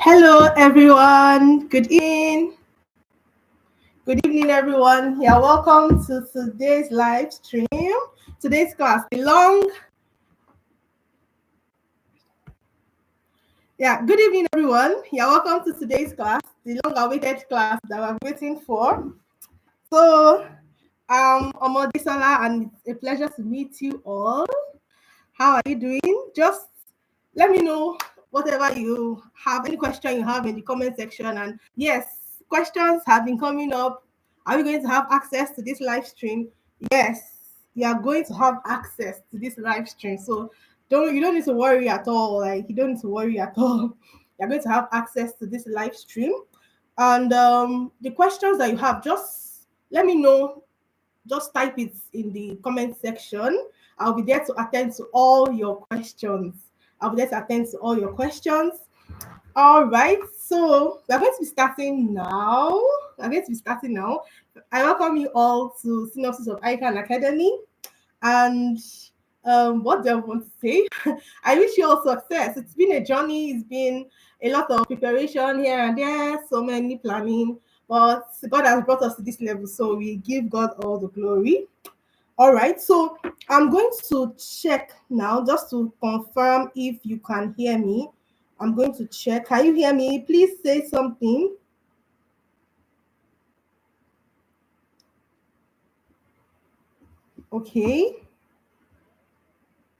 Hello, everyone. Good evening. Good evening, everyone. Yeah, welcome to today's live stream. Today's class, good evening, everyone. Yeah, welcome to today's class, the long-awaited class that we're waiting for. So, I'm Omodisola, and it's a pleasure to meet you all. How are you doing? Just let me know whatever you have, any question you have in the comment section. And yes, questions have been coming up. Are we going to have access to this live stream? Yes, you are going to have access to this live stream. So you don't need to worry at all. Like you don't need to worry at all. You're going to have access to this live stream. And the questions that you have, just let me know, just type it in the comment section. I'll be there to attend to all your questions. All right, so we're going to be starting now. I welcome you all to Synopsis of Ican Academy. And what do I want to say? I wish you all success. It's been a journey. It's been a lot of preparation here and there, so many planning. But God has brought us to this level, so we give God all the glory. All right, so I'm going to check now just to confirm if you can hear me. I'm going to check. Can you hear me? Please say something. Okay.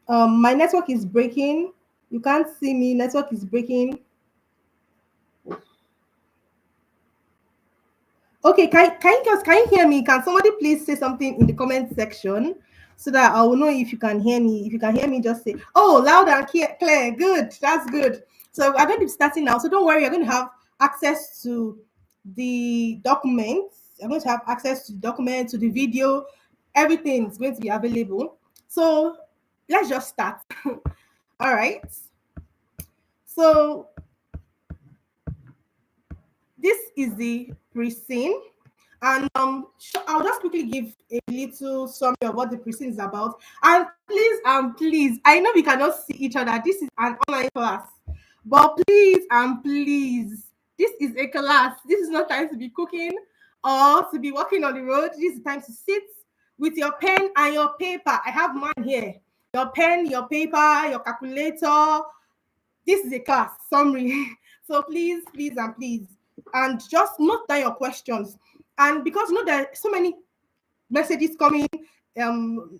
My network is breaking. You can't see me. Network is breaking. Okay, can you hear me? Can somebody please say something in the comment section so that I will know if you can hear me? If you can hear me, just say, oh, loud and clear. Good, that's good. So I'm going to be starting now. So don't worry, you're going to have access to the documents. I'm going to have access to the document, to the video. Everything is going to be available. So let's just start. All right. So this is the pre-scene. And I'll just quickly give a little summary of what the pre-scene is about. And please, I know we cannot see each other. This is an online class. But please, this is a class. This is not time to be cooking or to be walking on the road. This is time to sit with your pen and your paper. I have mine here. Your pen, your paper, your calculator. This is a class summary. So please, and just note down your questions. And because there are so many messages coming in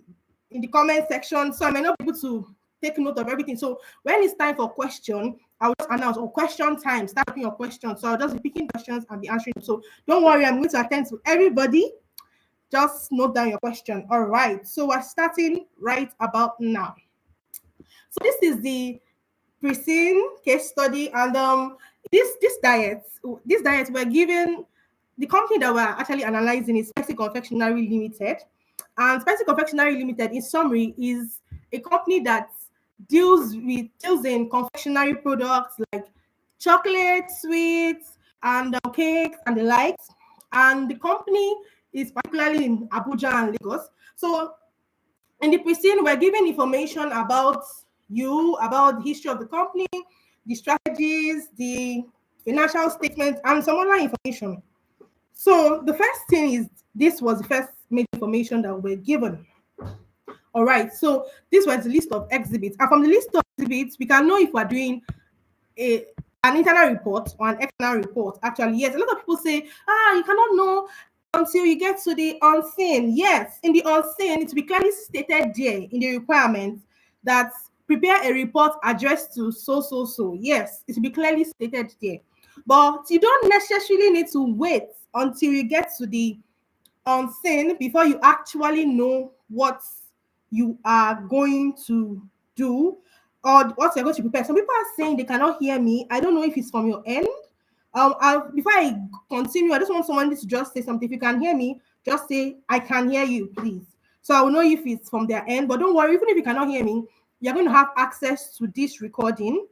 the comment section, so I may not be able to take note of everything. So when it's time for question, I'll just announce, question time, start picking your questions. So I'll just be picking questions and be answering. So don't worry, I'm going to attend to everybody. Just note down your question. All right, so we're starting right about now. So this is the pre-scene case study, and this diet we're given. The company that we're actually analyzing is Spicy Confectionary Limited. And Spicy Confectionary Limited, in summary, is a company that deals in confectionery products like chocolate, sweets, and cakes and the likes. And the company is particularly in Abuja and Lagos. So in the pre-scene, we're given information about the history of the company, the strategies, the financial statements, and some other information. So the first thing is, this was the first major information that we're given. All right, so this was the list of exhibits. And from the list of exhibits, we can know if we're doing an internal report or an external report. Actually, yes, a lot of people say, you cannot know until you get to the unseen. Yes, in the unseen, it will be clearly stated there in the requirements that prepare a report addressed to so. Yes, it will be clearly stated there. But you don't necessarily need to wait until you get to the unseen before you actually know what you are going to do or what you're going to prepare. Some people are saying they cannot hear me. I don't know if it's from your end. Before I continue, I just want someone to just say something. If you can hear me, just say, I can hear you, please. So I will know if it's from their end. But don't worry, even if you cannot hear me, you're going to have access to this recording.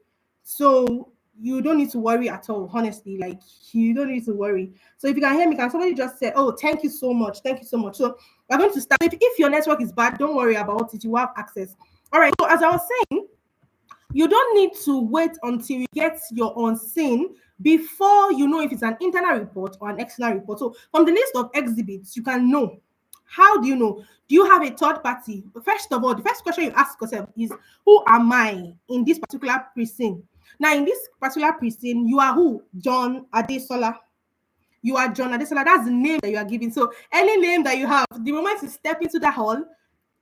So you don't need to worry at all, honestly. Like, you don't need to worry. So if you can hear me, can somebody just say, oh, thank you so much. So we're going to start. If your network is bad, don't worry about it. You have access. All right. So as I was saying, you don't need to wait until you get your unseen before you know if it's an internal report or an external report. So from the list of exhibits, you can know. How do you know? Do you have a third party? First of all, the first question you ask yourself is, who am I in this particular precinct? Now, in this particular precinct, you are who? John Adesola. You are John Adesola. That's the name that you are giving. So any name that you have, the moment you step into that hall,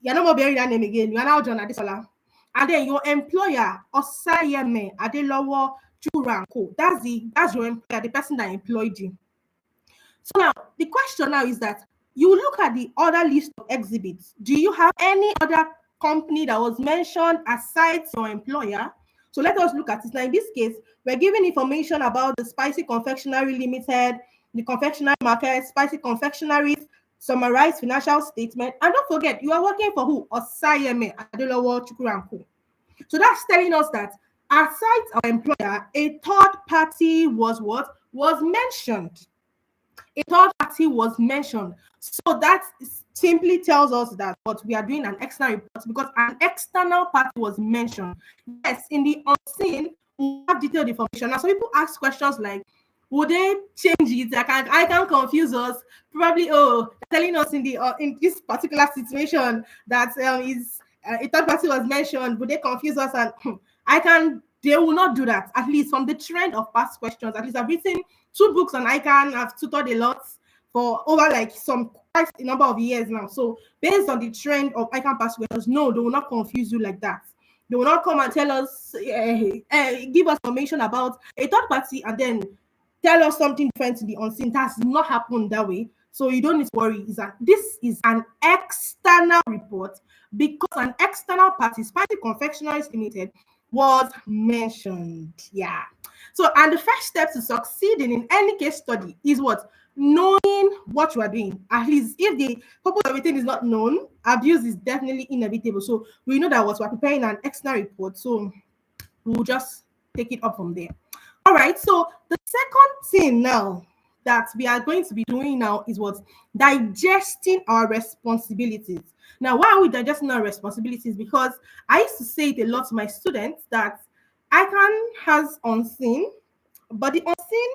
you're not more bearing that name again. You are now John Adesola. And then your employer, Osayeme Adelowo Churanko. That's your employer, the person that employed you. So now the question now is that you look at the other list of exhibits. Do you have any other company that was mentioned aside your employer? So let us look at it. Now, in this case, we're given information about the Spicy Confectionary Limited, the confectionery market, Spicy Confectionaries, summarized financial statement. And don't forget, you are working for who? Osayeme Adelowo Chukuranko. So that's telling us that aside our employer, a third party was what? Was mentioned. A third party was mentioned. So that simply tells us that what we are doing an external report because an external party was mentioned. Yes, in the unseen, we have detailed information. Now, some people ask questions like, would they change it? I can confuse us. Probably, telling us in this particular situation that is a third party was mentioned. Would they confuse us? And I can. They will not do that. At least from the trend of past questions. At least I've written 2 books on Ican. I've tutored a lot for over like some quite a number of years now. So based on the trend of Ican past questions, no, they will not confuse you like that. They will not come and tell us, give us information about a third party and then tell us something different to the unseen. That's not happened that way. So you don't need to worry. Is that this is an external report because an external party, Spicy Confectionaries Limited, was mentioned. Yeah. So, and the first step to succeeding in any case study is what? Knowing what you are doing. At least if the purpose of everything is not known, abuse is definitely inevitable. So we know that what we're preparing an external report. So we'll just take it up from there. All right. So the second thing now that we are going to be doing now is what? Digesting our responsibilities. Now, why are we digesting our responsibilities? Because I used to say it a lot to my students that ICANN has unseen, but the unseen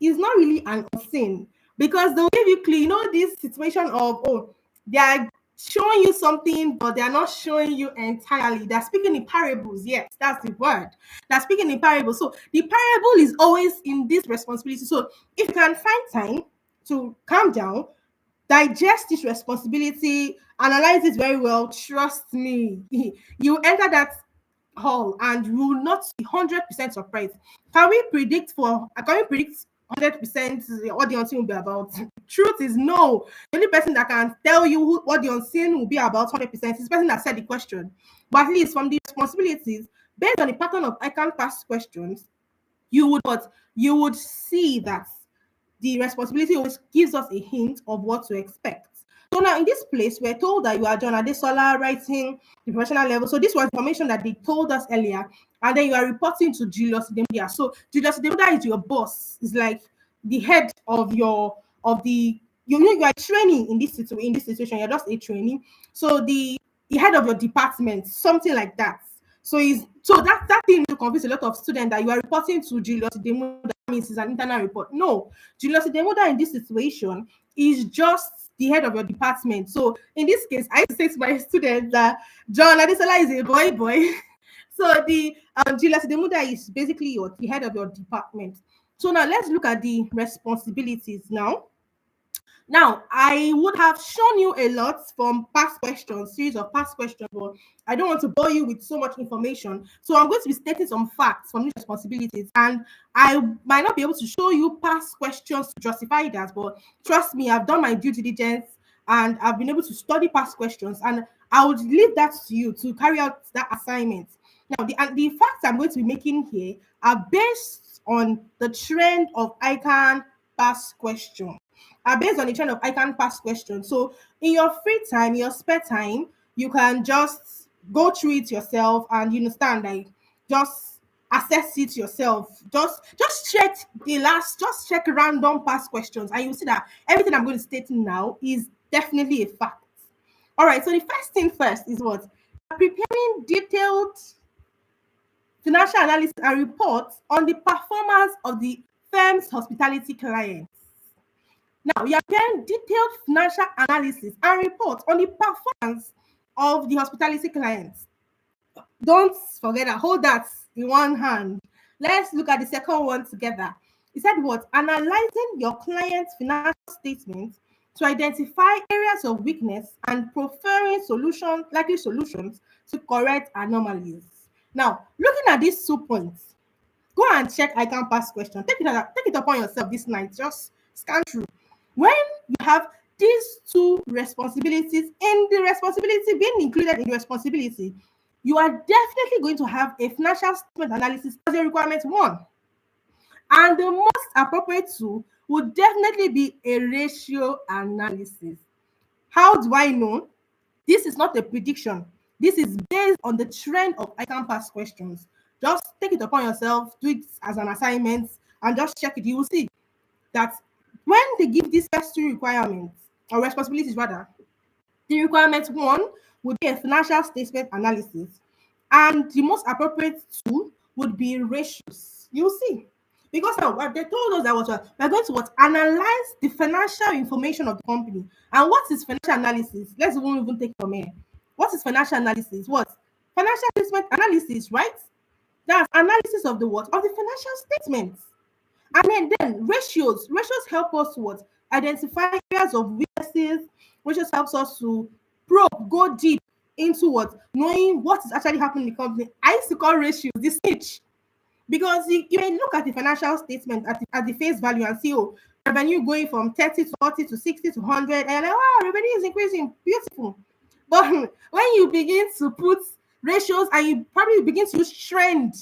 is not really an unseen because they'll give you clue. You know, this situation of, they are showing you something, but they are not showing you entirely. They're speaking in parables. Yes, that's the word. They're speaking in parables. So the parable is always in this responsibility. So if you can find time to calm down, digest this responsibility, analyze it very well, trust me, you enter that hall and you will not be 100% surprised. Can we predict 100% what the unseen will be about? Truth is no. The only person that can tell you what the unseen will be about 100% is the person that said the question. But at least from the responsibilities, based on the pattern of I can pass questions, you would see that the responsibility always gives us a hint of what to expect. So now in this place, we're told that you are John Adesola writing the professional level. So this was information that they told us earlier. And then you are reporting to Julius Demuda. So Julius Demuda is your boss. It's like the head of your of the you know you are training in this situation. You're just a trainee. So the head of your department, something like that. So that thing to confuse a lot of students that you are reporting to Julius Demuda means it's an internal report. No, Julius Demuda in this situation is just the head of your department. So in this case, I say to my students that John Adesola is a boy. So the Julius Demuda is basically the head of your department. So now let's look at the responsibilities now. Now, I would have shown you a lot from past questions, series of past questions, but I don't want to bore you with so much information. So I'm going to be stating some facts from these responsibilities, and I might not be able to show you past questions to justify that, but trust me, I've done my due diligence and I've been able to study past questions, and I would leave that to you to carry out that assignment. Now, the facts I'm going to be making here are based on the trend of ICANN past questions are based on the trend of I can pass questions. So in your free time, your spare time, you can just go through it yourself and you understand, like just assess it yourself. Just check random past questions, and you'll see that everything I'm going to state now is definitely a fact. All right, so the first thing first is what? Preparing detailed financial analysis and reports on the performance of the firm's hospitality clients. Now, you are getting detailed financial analysis and reports on the performance of the hospitality clients. Don't forget that. Hold that in one hand. Let's look at the second one together. He said what? Analyzing your client's financial statements to identify areas of weakness and preferring likely solutions to correct anomalies. Now, looking at these 2 points, go and check Ican past question. Take it upon yourself this night. Just scan through. When you have these two responsibilities in the responsibility being included in the responsibility, you are definitely going to have a financial statement analysis as a requirement one. And the most appropriate tool would definitely be a ratio analysis. How do I know? This is not a prediction. This is based on the trend of Ican past questions. Just take it upon yourself, do it as an assignment, and just check it. You will see that when they give these first two requirements, or responsibilities rather, the requirement one would be a financial statement analysis, and the most appropriate tool would be ratios. You'll see. Because now they told us that we're going to analyze the financial information of the company. And what is financial analysis? Let's even take it from here. What is financial analysis? What? Financial statement analysis, right? That's analysis of the what? Of the financial statements. And then ratios help us to what? Identify areas of weaknesses. Ratios helps us to probe, go deep into what? Knowing what is actually happening in the company. I used to call ratios the snitch, because you may look at the financial statement at the face value and see, oh, revenue going from 30 to 40 to 60 to 100, and like, wow, revenue is increasing, beautiful. But when you begin to put ratios and you probably begin to use trend,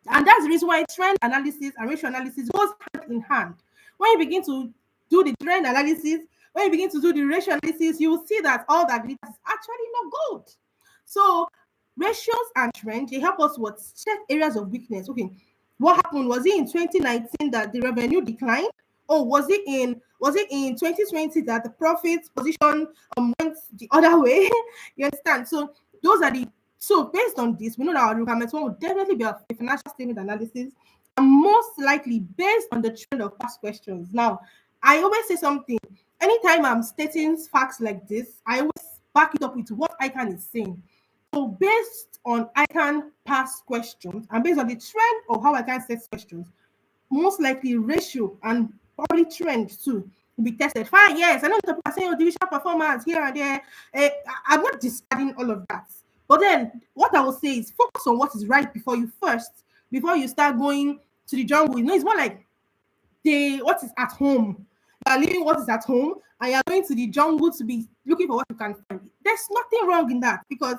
and that's the reason why trend analysis and ratio analysis goes hand in hand. When you begin to do the trend analysis, when you begin to do the ratio analysis, you will see that all that glitters is actually not gold. So ratios and trend, they help us what? Check areas of weakness. Okay, what happened? Was it in 2019 that the revenue declined? Or was it in 2020 that the profit position went the other way? You understand? So based on this, we know that our requirements one would definitely be a financial statement analysis, and most likely based on the trend of past questions. Now, I always say something. Anytime I'm stating facts like this, I always back it up with what Ican is saying. So based on Ican past questions and based on the trend of how Ican sets questions, most likely ratio and probably trend too will be tested. Fine, yes, I know the people are saying, oh, divisional performance here and there. I'm not discarding all of that. But then what I will say is focus on what is right before you start going to the jungle. You know, it's more like what is at home. You are leaving what is at home and you are going to the jungle to be looking for what you can find. There's nothing wrong in that, because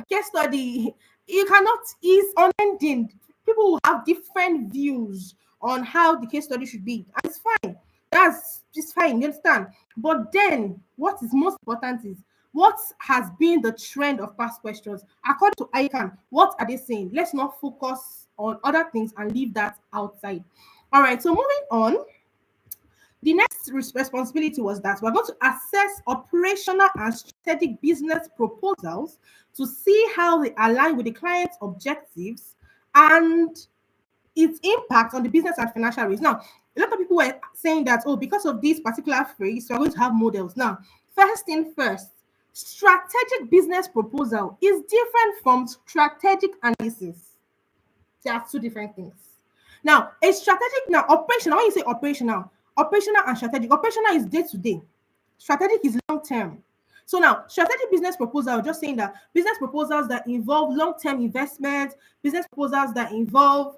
case study, you cannot is unending. People will have different views on how the case study should be, and it's fine. That's just fine, you understand? But then what is most important is what has been the trend of past questions according to Ican. What are they saying? Let's not focus on other things and leave that outside. All right, so moving on, the next responsibility was that we're going to assess operational and strategic business proposals to see how they align with the client's objectives and its impact on the business and financial risk. Now, a lot of people were saying that, oh, because of this particular phrase, we're going to have models. Now, first thing first, strategic business proposal is different from strategic analysis. They are two different things. Now, a strategic, now operational, when you say operational and strategic, operational is day to day, strategic is long term. So now, strategic business proposal, just saying that business proposals that involve long-term investment, business proposals that involve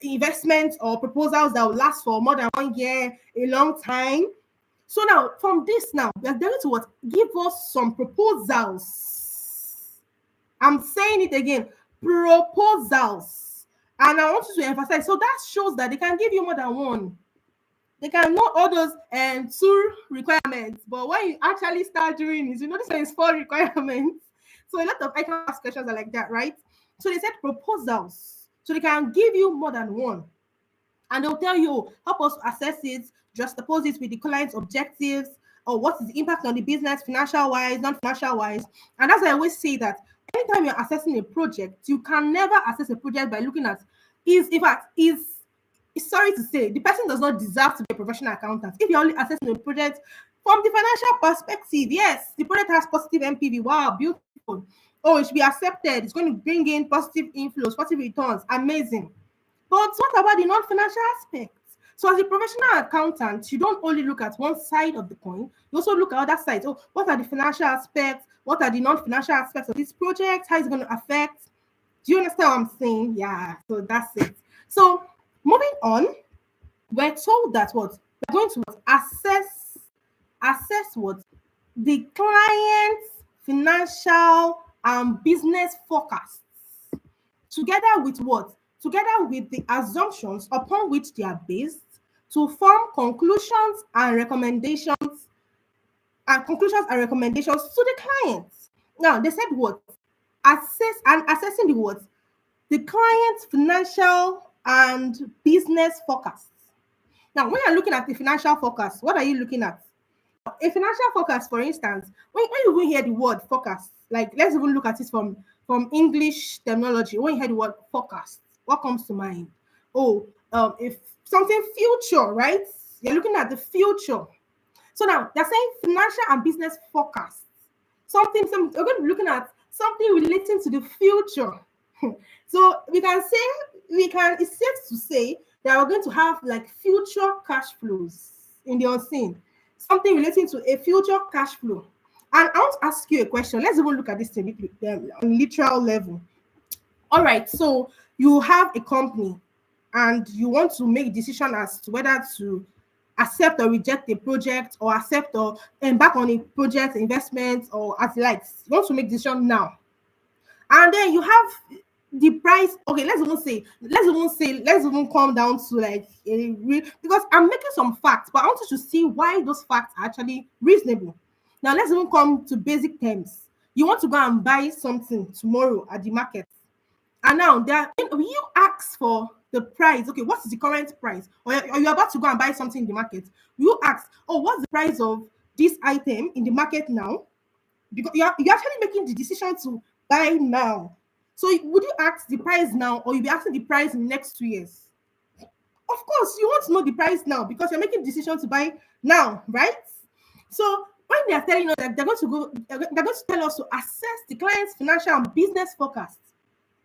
investments or proposals that will last for more than 1 year, a long time. So now, from this now, we are going to what? Give us some proposals. I'm saying it again, proposals. And I want you to emphasize, so that shows that they can give you more than one. They can know all those two requirements, but when you actually start doing it, you know this one is 4 requirements. So a lot of Ican past questions are like that, right? So they said proposals, so they can give you more than one, and they'll tell you, help us assess it, juxtapose it with the client's objectives, or what is the impact on the business, financial wise, non-financial wise. And as I always say that anytime you're assessing a project, you can never assess a project by looking at in fact, sorry to say, the person does not deserve to be a professional accountant. If you're only assessing a project from the financial perspective, yes, the project has positive MPV. Wow, beautiful. Oh, it should be accepted. It's going to bring in positive inflows, positive returns. Amazing. But what about the non-financial aspects? So as a professional accountant, you don't only look at one side of the coin, you also look at other sides. Oh, what are the financial aspects? What are the non-financial aspects of this project? How is it going to affect? Do you understand what I'm saying? Yeah, so that's it. So moving on, we're told that what we're going to assess what the client's financial and business forecasts together with what? Together with the assumptions upon which they are based to form conclusions and recommendations to the clients. Now they said what? Assessing the what? The client's financial and business forecasts. Now, when you're looking at the financial forecast, what are you looking at? A financial forecast, for instance, when you even hear the word forecast, like let's even look at it from English terminology. When you hear the word forecast, what comes to mind? Oh, if something future, right? You're looking at the future. So now they're saying financial and business forecast. We're going to be looking at something relating to the future. So it's safe to say that we're going to have like future cash flows in the unseen, something relating to a future cash flow. And I want to ask you a question. Let's even look at this on literal level. All right, so you have a company and you want to make a decision as to whether to accept or reject a project or accept or embark on a project investment or as likes. You want to make decision now. And then you have the price. Okay, let's even come down to like a real, because I'm making some facts, but I want you to see why those facts are actually reasonable. Now let's even come to basic terms. You want to go and buy something tomorrow at the market, and now you ask for the price. Okay, what is the current price? Or you're about to go and buy something in the market. You ask, oh, what's the price of this item in the market now? Because you're actually making the decision to buy now. So would you ask the price now, or you'll be asking the price in the next 2 years? Of course, you want to know the price now because you're making the decision to buy now, right? So when they are telling us that they're going to tell us to assess the client's financial and business forecast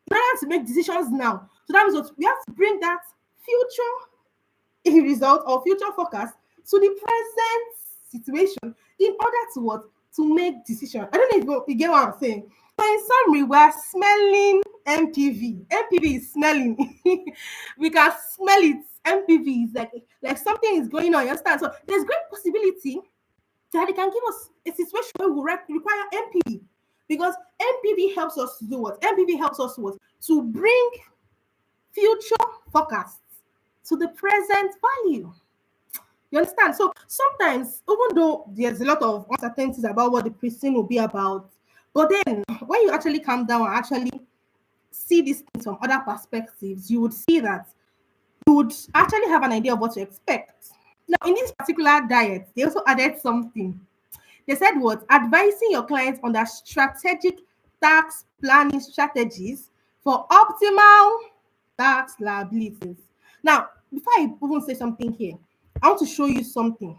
in order to make decisions now. So that means what we have to bring that future result or future forecast to the present situation in order to what? To make decision. I don't know if you get what I'm saying. So in summary, we're smelling MPV. MPV is smelling. We can smell it. MPV is like something is going on. You understand? So there's great possibility that they can give us a situation where we require MPV, because MPV helps us to do what? MPV helps us to what? To bring future forecasts to the present value. You understand? So sometimes, even though there's a lot of uncertainties about what the pricing will be about, but then when you actually come down and actually see these things from other perspectives, you would see that you would actually have an idea of what to expect. Now, in this particular diet, they also added something. They said what? Advising your clients on their strategic tax planning strategies for optimal tax liabilities. Now, before I even say something here, I want to show you something.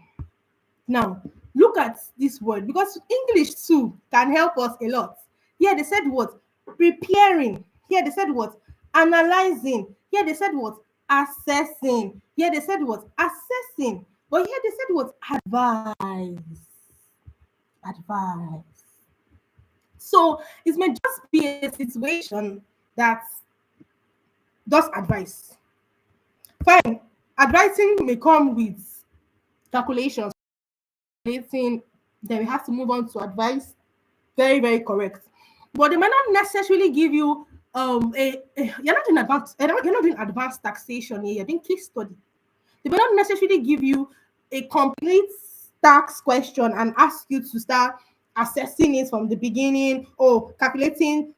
Now, look at this word, because English too can help us a lot. Here they said what? Preparing. Here they said what? Analyzing. Here they said what? Assessing. Here they said what? Assessing. But here they said what? Advice. Advice. So it may just be a situation that does advice. Fine. Advising may come with calculations. Then we have to move on to advice. Very, very correct. But they might not necessarily give you you're not doing advanced taxation here, you're doing case study. They may not necessarily give you a complete tax question and ask you to start assessing it from the beginning, or calculating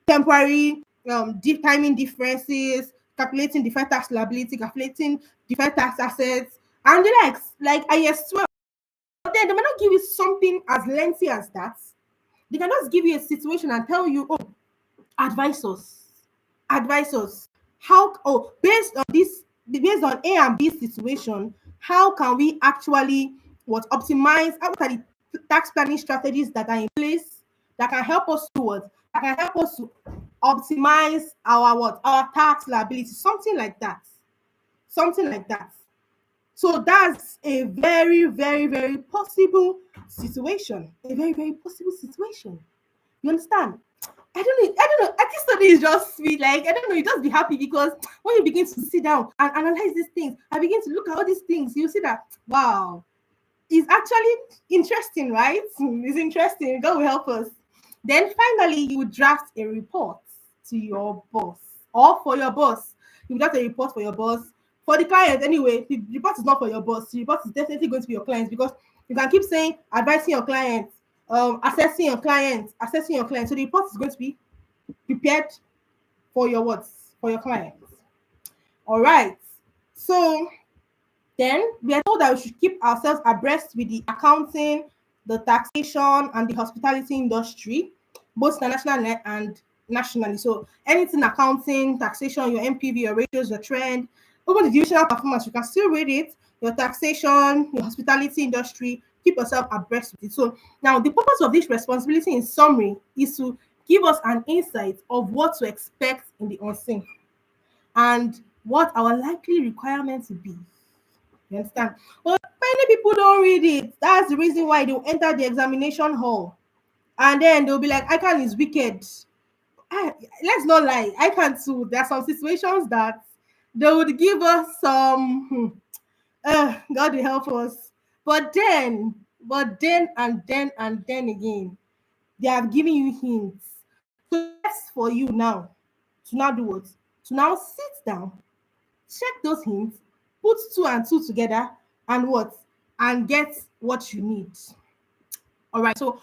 temporary timing differences, calculating different tax liability, calculating different tax assets, and the likes, like IS-12. But then they might not give you something as lengthy as that. They can just give you a situation and tell you, oh, Advise us. Advise us. How, oh, based on this, based on A and B situation, how can we actually what optimize, what are the tax planning strategies that are in place that can help us to what? That can help us to optimize our what? Our tax liability. Something like that. Something like that. So that's a very, very, very possible situation. A very, very possible situation. You understand? I don't know. I don't know. I think study is just sweet. Like I don't know. You just be happy because when you begin to sit down and analyze these things, I begin to look at all these things. You see that wow, it's actually interesting, right? It's interesting. God will help us. Then finally, you draft a report to your boss or for your boss. You draft a report for your boss. For the client, anyway, the report is not for your boss. The report is definitely going to be your client because you can keep saying advising your client, assessing your client, assessing your client. So the report is going to be prepared for your what? For your clients. All right. So then we are told that we should keep ourselves abreast with the accounting, the taxation, and the hospitality industry, both international and nationally. So anything accounting, taxation, your MPV, your ratios, your trend, over the divisional performance, you can still read it. Your taxation, your hospitality industry, keep yourself abreast with it. So now the purpose of this responsibility in summary is to give us an insight of what to expect in the unseen and what our likely requirements will be. You understand? But many people don't read it. That's the reason why they'll enter the examination hall. And then they'll be like, Ican is wicked. Ah, let's not lie. Ican too. There are some situations that they would give us some God will help us. But then again, they have given you hints. So that's for you now to now do what? To now sit down, check those hints, put two and two together, and what? And get what you need. All right. So,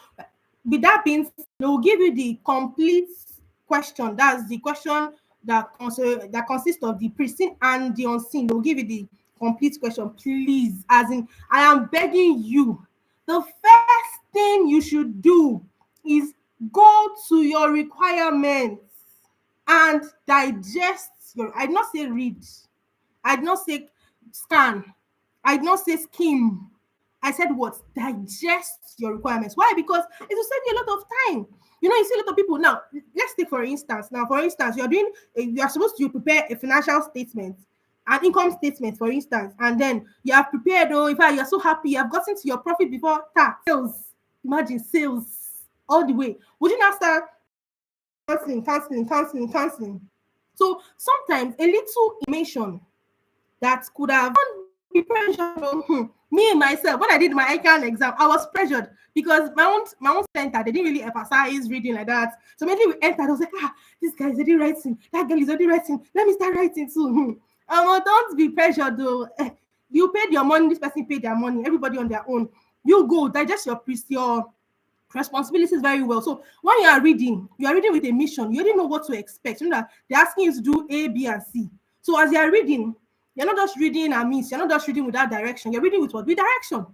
with that being said, they will give you the complete question. That's the question that consists of the preseen and the unseen. They will give you the complete question. Please, as in, I am begging you. The first thing you should do is go to your requirements and digest your. I did not say read. I did not say scan. I did not say skim. I said what? Digest your requirements. Why? Because it will save you a lot of time. You know, you see a lot of people now. Let's take for instance. Now, for instance, you are supposed to prepare a financial statement, an income statement, for instance, and then you have prepared. Oh, in fact, you're so happy you have gotten to your profit before tax. Sales, imagine sales all the way. Would you not start canceling? So sometimes a little information that could have be pressure. Me myself, when I did my Ican exam, I was pressured because my own center they didn't really emphasize reading like that. So maybe we entered, I was like, this guy is already writing, that girl is already writing. Let me start writing too. Don't be pressured though. You paid your money, this person paid their money, everybody on their own. You go digest your responsibilities very well. So when you are reading with a mission. You already know what to expect. You know that they're asking you to do A, B, and C. So as you are reading, you're not just reading and miss. You're not just reading without direction. You're reading with what? With direction.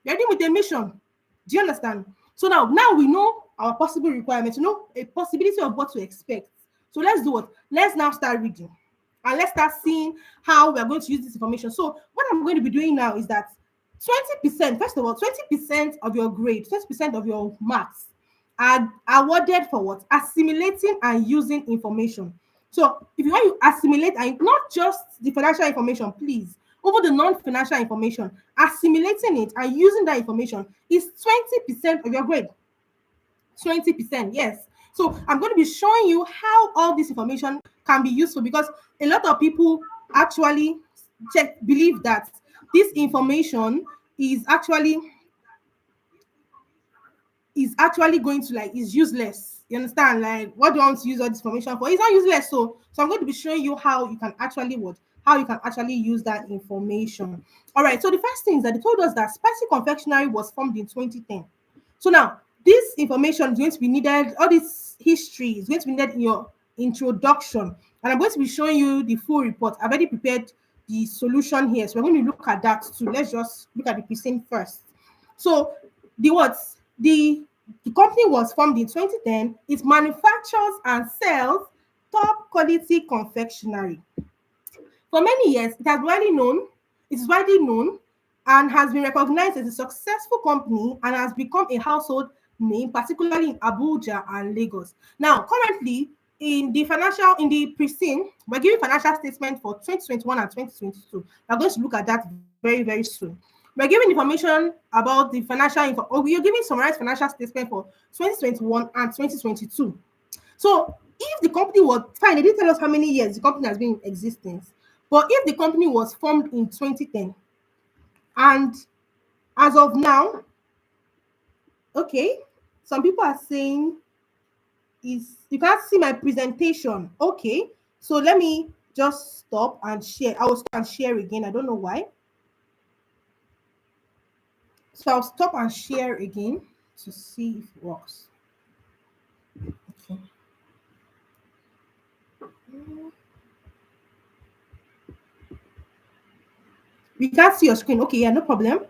You're reading with a mission. Do you understand? So now we know our possible requirements. You know a possibility of what to expect. So let's do what? Let's now start reading, and let's start seeing how we are going to use this information. So what I'm going to be doing now is that 20%, first of all, 20% of your grade, 20% of your marks are awarded for what? Assimilating and using information. So if you want to assimilate and not just the financial information, please, over the non-financial information, assimilating it and using that information is 20% of your grade. 20%, yes. So I'm going to be showing you how all this information can be useful because a lot of people actually believe that this information is actually going to like is useless. You understand? Like what do you want to use all this information for? It's not useless. So I'm going to be showing you how you can actually use that information. All right. So the first thing is that they told us that Spicy Confectionery was formed in 2010. So now this information is going to be needed, all this history is going to be needed in your introduction. And I'm going to be showing you the full report. I've already prepared the solution here. So we're going to look at that too. Let's just look at the present first. So the The company was formed in 2010. It manufactures and sells top quality confectionery. For many years, it is widely known and has been recognized as a successful company and has become a household name, particularly in Abuja and Lagos. Now, currently, in the pristine, we're giving financial statement for 2021 and 2022. We're going to look at that very, very soon. We're giving information about the or we're giving summarized financial statement for 2021 and 2022. So if the company was fine, they didn't tell us how many years the company has been in existence. But if the company was formed in 2010 and as of now, okay, some people are saying is you can't see my presentation. Okay, so let me just stop and share. I will stop and share again. I don't know why. So I'll stop and share again to see if it works. Okay. We can't see your screen. Okay, yeah, no problem.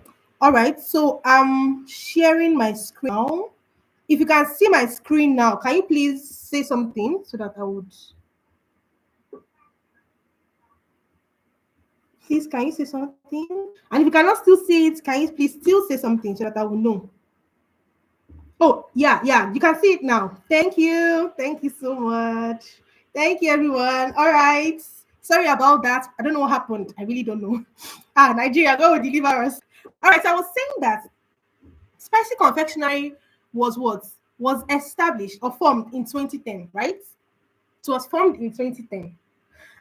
All right, so I'm sharing my screen now. If you can see my screen now, can you please say something so that I would please can you say something? And if you cannot still see it, can you please still say something so that I will know? Oh, yeah, yeah, you can see it now. Thank you. Thank you so much. Thank you, everyone. All right. Sorry about that. I don't know what happened. I really don't know. Nigeria, go deliver us. All right. So I was saying that Spicy Confectionery was what? Was established or formed in 2010, right? It was formed in 2010.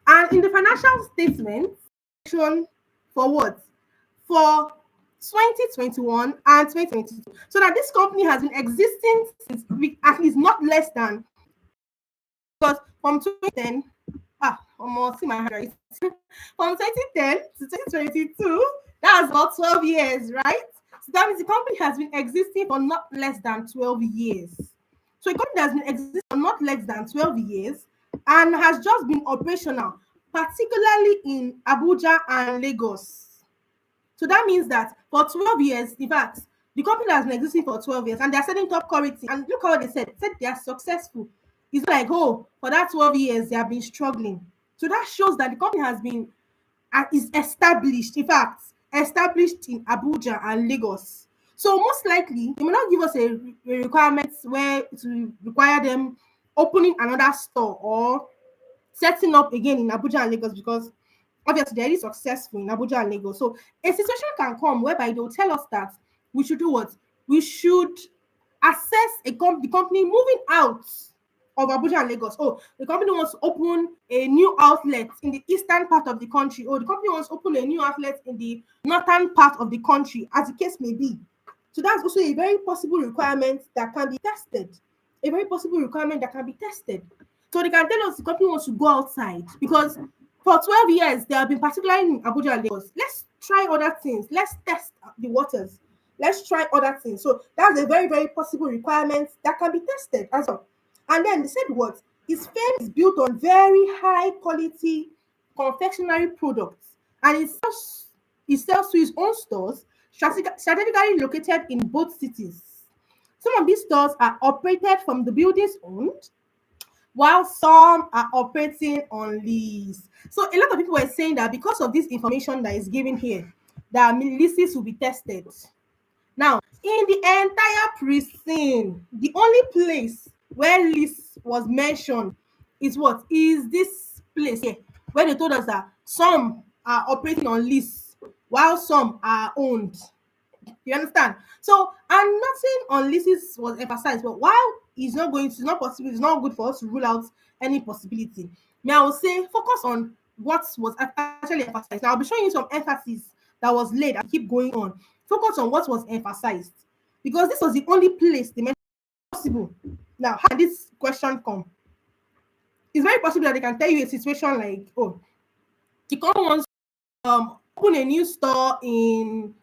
And in the financial statement, shown for what? For 2021 and 2022. So that this company has been existing since at least not less than because from 2010, almost see my handwriting. From 2010 to 2022, that's about 12 years, right? So that means the company has been existing for not less than 12 years. So a company has been existing for not less than 12 years and has just been operational, particularly in Abuja and Lagos. So that means that for 12 years, in fact, the company has been existing for 12 years and they're selling top quality. And look how they said, they are successful. It's like, oh, for that 12 years, they have been struggling. So that shows that the company has been is established, in fact, established in Abuja and Lagos. So most likely, they may not give us a requirement where it will require them opening another store or setting up again in Abuja and Lagos because obviously they're really successful in Abuja and Lagos. So a situation can come whereby they'll tell us that we should do what? We should assess the company moving out of Abuja and Lagos. Oh, the company wants to open a new outlet in the eastern part of the country. Or the company wants to open a new outlet in the northern part of the country, as the case may be. So that's also a very possible requirement that can be tested. A very possible requirement that can be tested. So they can tell us the company wants to go outside because for 12 years they have been particularly in Abuja and Lagos. Let's try other things. Let's test the waters. Let's try other things. So that's a very, very possible requirement that can be tested as well. And then they said what? His fame is built on very high quality confectionery products. And it sells to his own stores, strategically located in both cities. Some of these stores are operated from the buildings owned, while some are operating on lease. So a lot of people were saying that because of this information that is given here, that leases will be tested. Now, in the entire pristine, the only place where lease was mentioned is what? Is this place here, where they told us that some are operating on lease while some are owned. You understand? So, and nothing on leases was emphasized, but while it's not possible, it's not good for us to rule out any possibility. May I will say, focus on what was actually emphasized. Now, I'll be showing you some emphasis that was laid and keep going on. Focus on what was emphasized because this was the only place they mentioned possible. Now, how did this question come? It's very possible that they can tell you a situation like, oh, the company wants open a new store in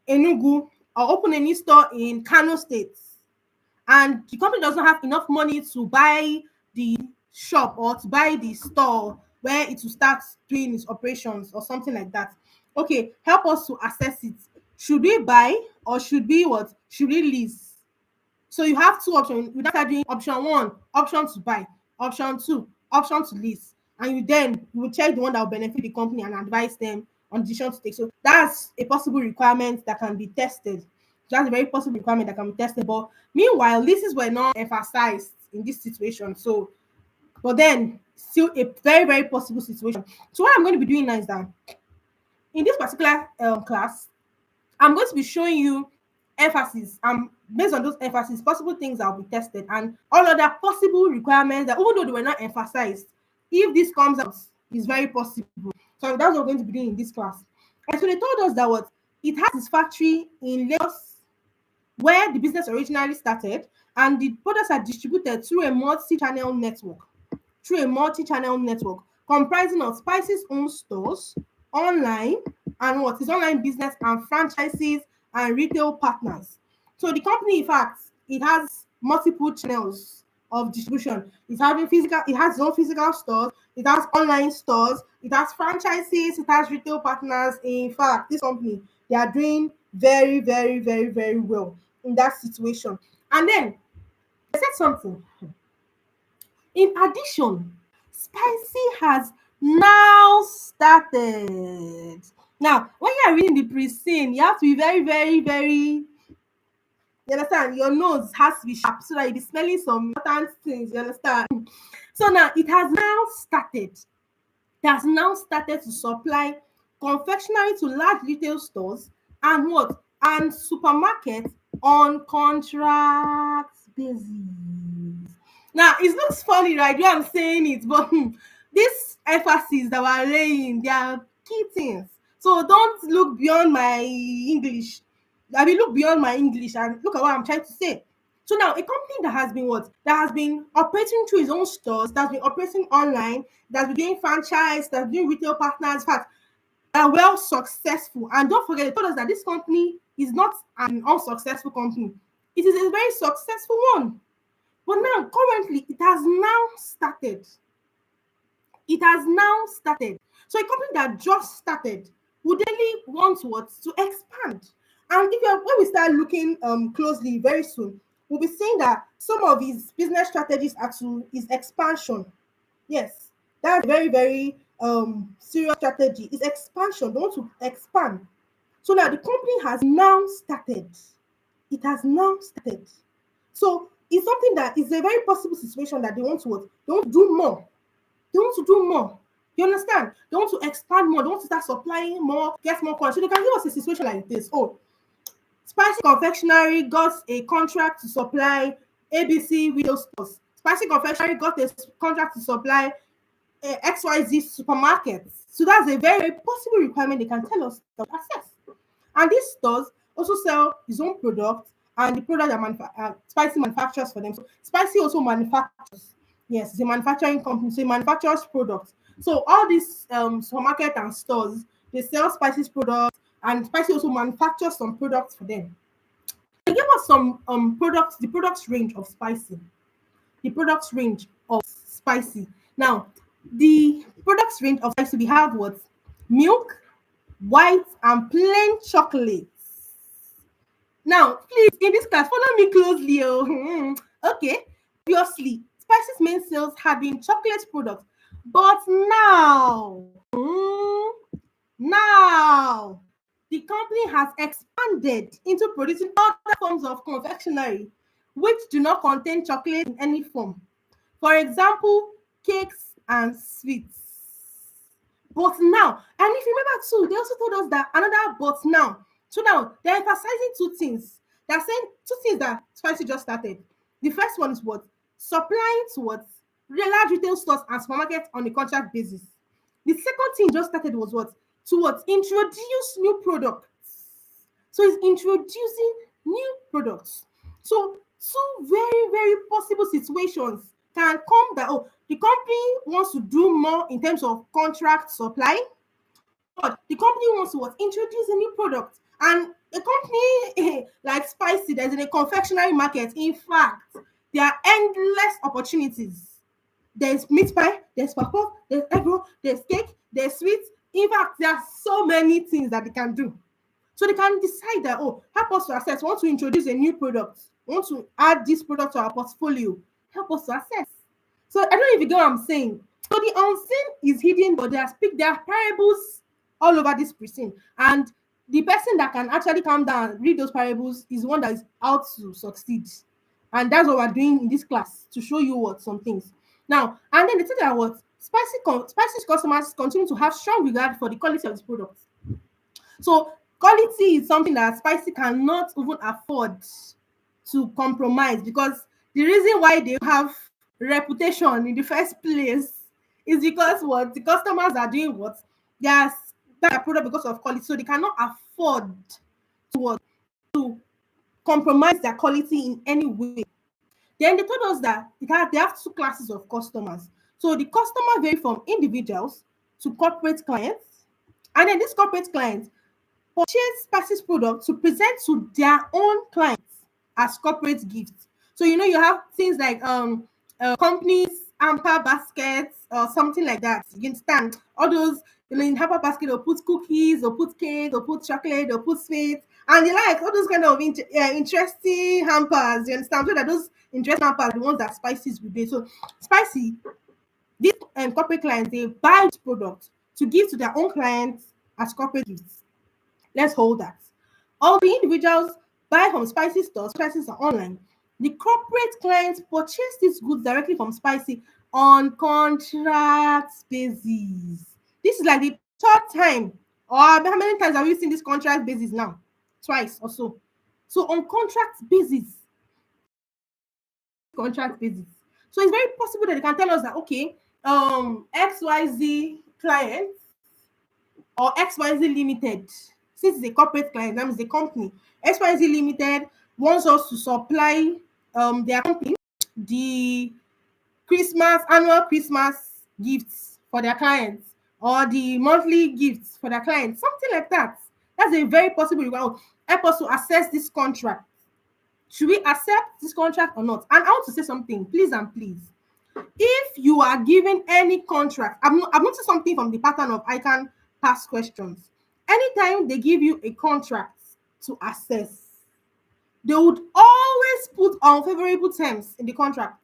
Enugu or open a new store in Kano State, and the company doesn't have enough money to buy the shop or to buy the store where it will start doing its operations or something like that. Okay, help us to assess it. Should we buy or should we what? Should we lease? So you have two options. You start doing option one, option to buy, option two, option to lease, and you will check the one that will benefit the company and advise them on decision to take. So that's a possible requirement that can be tested. That's a very possible requirement that can be tested. But meanwhile, leases were not emphasized in this situation. So, but then still a very very possible situation. So what I'm going to be doing now is that in this particular class, I'm going to be showing you emphasis. Based on those emphasis, possible things that will be tested and all other possible requirements that, even though they were not emphasized, if this comes out, is very possible. So that's what we're going to be doing in this class. And so they told us that what it has its factory in Lagos, where the business originally started, and the products are distributed through a multi-channel network comprising of Spice's own stores, online, and what is online business and franchises and retail partners. So the company, in fact, it has multiple channels of distribution. It has its own physical stores, it has online stores, it has franchises, it has retail partners. In fact, this company, they are doing very, very, very, very well in that situation. And then I said something. In addition, Spicy has now started. Now, when you are reading the pre-scene, you have to be very, very, very. You understand? Your nose has to be sharp so that you be smelling some important things. You understand? So now it has now started. It has now started to supply confectionery to large retail stores and what? And supermarkets on contract basis. Now it looks funny, right? You I'm saying it, but this emphasis that we're laying, they are key things. So don't look beyond my English. I mean, look beyond my English and look at what I'm trying to say. So now, a company that has been what? That has been operating through its own stores, that's been operating online, that's been doing franchise, that's doing retail partners. In fact, are well successful. And don't forget, they told us that this company is not an unsuccessful company. It is a very successful one. But now, currently, it has now started. It has now started. So a company that just started would really want what? To expand. And if you're when we start looking closely very soon, we'll be seeing that some of his business strategies are to is expansion. Yes, that's a very, very serious strategy. It's expansion. They want to expand. So now the company has now started. It has now started. So it's something that is a very possible situation that they want to what? They want to do more. They want to do more. You understand? They want to expand more. They want to start supplying more, get more contracts. So they can give us a situation like this. Oh, Spicy Confectionary got a contract to supply ABC retail stores. Spicy Confectionary got a contract to supply XYZ supermarkets. So that's a very, very possible requirement they can tell us to access. And these stores also sell his own product and the product that Spicy manufactures for them. So Spicy also manufactures. Yes, it's a manufacturing company, so it manufactures products. So all these supermarket and stores, they sell Spicy's products, and Spicy also manufactures some products for them. They give us some products, the products range of Spicy. The products range of Spicy. Now, the products range of Spicy, we have what? Milk, white, and plain chocolates. Now, please, in this class, follow me closely. Oh. Okay. Obviously, Spice's main sales had been chocolate products, but now, the company has expanded into producing other forms of confectionery, which do not contain chocolate in any form. For example, cakes and sweets. But now, and if you remember too, they also told us that another but now. So now they're emphasizing two things. They're saying two things that Spicy just started. The first one is what? Supplying to what? Large retail stores and supermarkets on a contract basis. The second thing just started was what? To what? Introduce new products. So it's introducing new products. So two very, very possible situations can come that the company wants to do more in terms of contract supply, but the company wants to what? Introduce a new product. And a company like Spicy that's in a confectionery market, in fact, there are endless opportunities. There's meat pie, there's papa, there's egg roll, there's cake, there's sweets. In fact, there are so many things that they can do. So they can decide that, oh, help us to assess. Want to introduce a new product, want to add this product to our portfolio, help us to assess. So I don't know if you get what I'm saying. So the unseen is hidden, but there are parables all over this prison. And the person that can actually calm down and read those parables is one that is out to succeed. And that's what we're doing in this class, to show you what some things. Now, and then the thing that what spicy customers continue to have strong regard for the quality of this product. So quality is something that Spicy cannot even afford to compromise, because the reason why they have reputation in the first place is because what the customers are doing, what they are buying their product because of quality, so they cannot afford to what to compromise their quality in any way. Then they told us that they have two classes of customers. So the customer vary from individuals to corporate clients, and then these corporate clients purchase Spice's product to present to their own clients as corporate gifts. So you have things like companies hamper baskets or something like that. You understand? All those, in hamper basket, or put cookies, or put cake, or put chocolate, or put sweets, and you like all those kind of interesting hampers. You understand? So that those interesting hampers are the ones that Spices will do. So Spicy, these corporate clients, they buy this product to give to their own clients as corporate gifts. Let's hold that. All the individuals buy from Spicy stores, prices are online. The corporate clients purchase these goods directly from Spicy on contract basis. This is like the third time, or how many times have we seen this contract basis now? Twice or so. So on contract basis, contract basis. So it's very possible that they can tell us that, okay, XYZ client or XYZ Limited, since it's a corporate client, that means the company, XYZ Limited wants us to supply their company the annual Christmas gifts for their clients, or the monthly gifts for their clients, something like that. That's a very possible requirement. Help us to assess this contract. Should we accept this contract or not? And I want to say something, please and please. If you are given any contract, I've noticed something from the pattern of Ican past questions. Anytime they give you a contract to assess, they would always put unfavorable terms in the contract.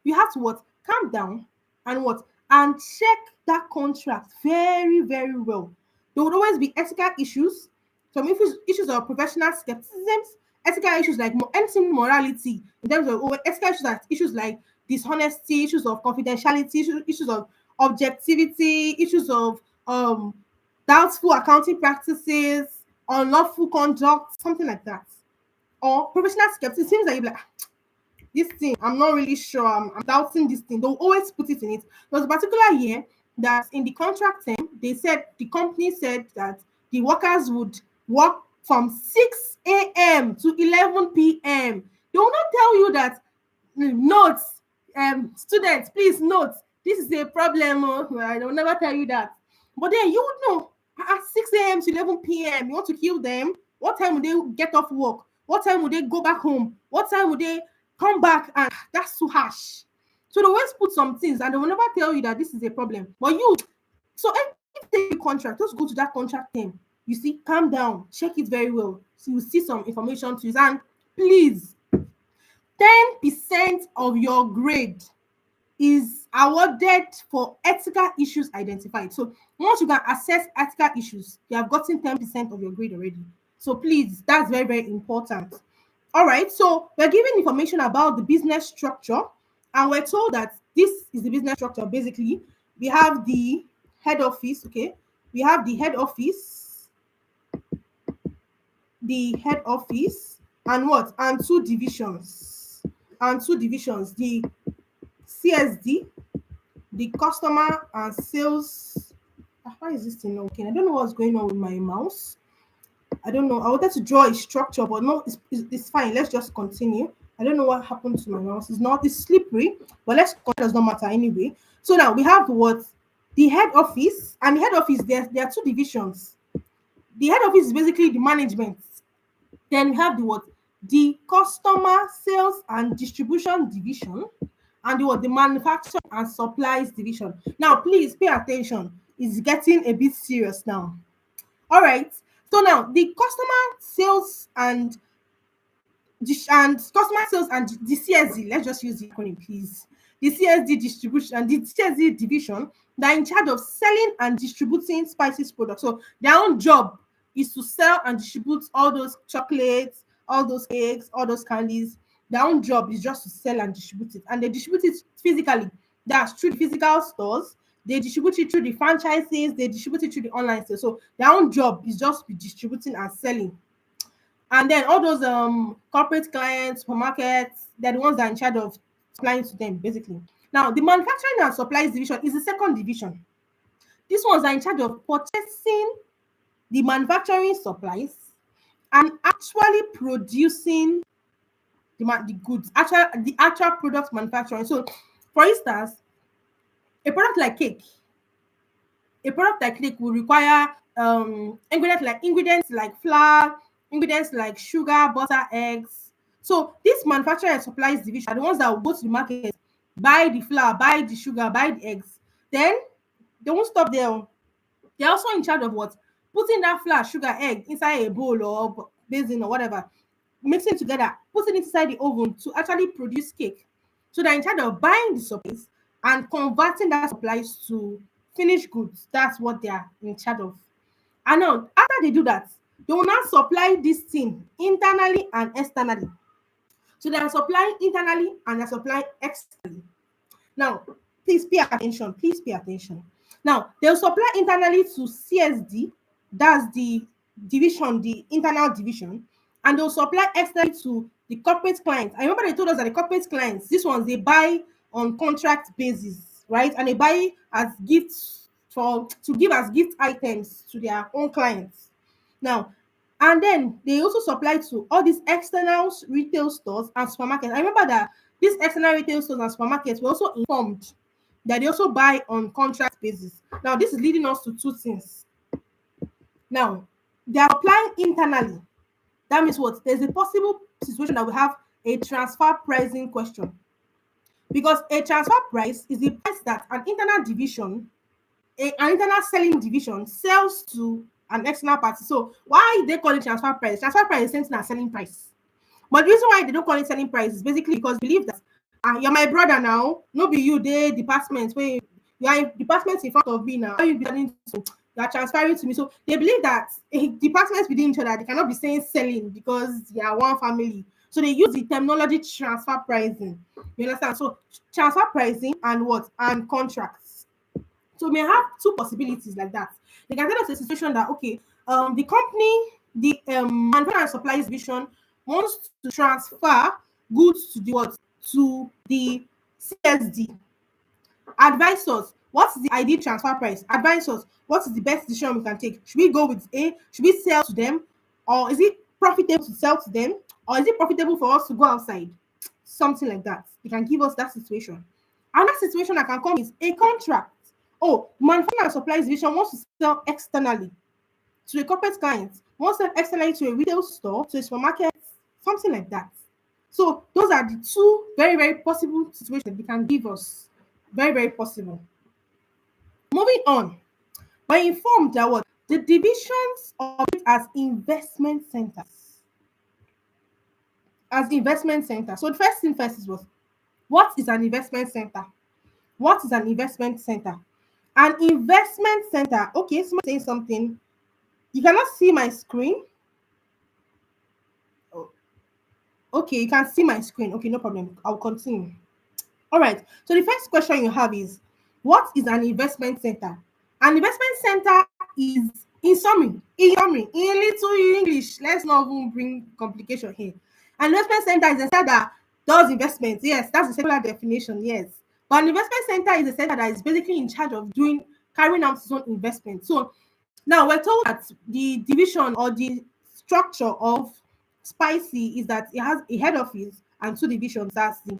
You have to what? Calm down and what? And check that contract very, very well. There would always be ethical issues, some issues of professional skepticism, ethical issues like anything morality, in terms of ethical issues like dishonesty, issues of confidentiality, issues of objectivity, issues of doubtful accounting practices, unlawful conduct, something like that. Or professional skepticism, seems like you're like, this thing, I'm not really sure. I'm doubting this thing. They'll always put it in it. There was a particular year that in the contract term, the company said that the workers would work from 6 a.m. to 11 p.m. They will not tell you that, notes, students, please note, this is a problem. I will never tell you that. But then you would know at 6 a.m. to 11 p.m. You want to kill them. What time would they get off work? What time would they go back home? What time would they come back? And that's too harsh. So they always put some things and they will never tell you that this is a problem. But so if they take a contract, just go to that contract term. You see, calm down, check it very well. So you see some information to use. And please, 10% of your grade is awarded for ethical issues identified. So once you can assess ethical issues, you have gotten 10% of your grade already. So please, that's very, very important. All right, so we're given information about the business structure, and we're told that this is the business structure. Basically, we have the head office, okay? We have the head office, and what? And two divisions. The CSD, the customer and sales. Why is this thing not working? I don't know what's going on with my mouse. I don't know. I wanted to draw a structure, but no, it's fine. Let's just continue. I don't know what happened to my mouse. It's slippery, but it does not matter anyway. So now we have what? The head office, and the head office, there are two divisions. The head office is basically the management. Then we have the what? The customer sales and distribution division, and the manufacturing and supplies division. Now, please pay attention. It's getting a bit serious now. All right. So now the customer sales and customer sales and the CSD, let's just use the acronym, please. The CSD distribution and the CSD division, they're in charge of selling and distributing spices products. So their own job is to sell and distribute all those chocolates, all those cakes, all those candies. Their own job is just to sell and distribute it. And they distribute it physically. That's through the physical stores. They distribute it through the franchises. They distribute it through the online sales. So their own job is just be distributing and selling. And then all those corporate clients, supermarkets, they're the ones that are in charge of supplying to them, basically. Now, the manufacturing and supplies division is the second division. These ones are in charge of purchasing the manufacturing supplies and actually producing the goods, the actual product manufacturing. So, for instance, a product like cake, will require ingredients like flour, ingredients like sugar, butter, eggs. So this manufacturer and supplies division are the ones that will go to the market, buy the flour, buy the sugar, buy the eggs. Then they won't stop there. They're also in charge of what? Putting that flour, sugar, egg inside a bowl or basin or whatever, mixing together, putting it inside the oven to actually produce cake. So they're in charge of buying the supplies and converting that supplies to finished goods. That's what they are in charge of. And now, after they do that, they will now supply this thing internally and externally. So they are supplying internally and they are supplying externally. Now, please pay attention. Please pay attention. Now, they'll supply internally to CSD, that's the division, the internal division, and they'll supply externally to the corporate clients. I remember they told us that the corporate clients, these ones, they buy on contract basis, right? And they buy as gifts for to give as gift items to their own clients. Now, and then they also supply to all these external retail stores and supermarkets. I remember that these external retail stores and supermarkets were also informed that they also buy on contract basis. Now, this is leading us to two things. Now, they are applying internally. That means what? There's a possible situation that we have a transfer pricing question. Because a transfer price is the price that an internal division, an internal selling division sells to an external party. So why they call it transfer price? Transfer price is same thing as selling price. But the reason why they don't call it selling price is basically because they believe that you're my brother now, no be you, they department where you are in departments in front of me now. Why you be telling to you are transferring to me? So they believe that departments within each other they cannot be saying selling because they are one family. So they use the terminology transfer pricing. You understand? So transfer pricing and what? And contracts. So we may have two possibilities like that. They can tell us a situation that okay, the company, the manufacturing and supplies division wants to transfer goods to the what? To the CSD. Advise us what is the ideal transfer price. Advise us what is the best decision we can take. Should we go with A? Should we sell to them? Or is it profitable to sell to them? Or is it profitable for us to go outside? Something like that. They can give us that situation. Another situation that can come is a contract. Oh, manufacturing and supplies division wants to sell externally to a corporate client, wants to sell externally to a retail store, to a supermarket, something like that. So those are the two very, very possible situations they can give us. Very, very possible. Moving on, we're informed that what the divisions operate as investment centers. As investment centers. So the first thing first is what is an investment center? What is an investment center? An investment center. Okay, someone saying something. You cannot see my screen. Oh, okay, you can see my screen. Okay, no problem. I'll continue. All right. So the first question you have is, what is an investment center? An investment center is, in little English. Let's not even bring complication here. An investment center is a center that does investments. Yes, that's the secular definition. Yes, but an investment center is a center that is basically in charge of carrying out its own investment. So now we're told that the division or the structure of Spicy is that it has a head office and two divisions. That's the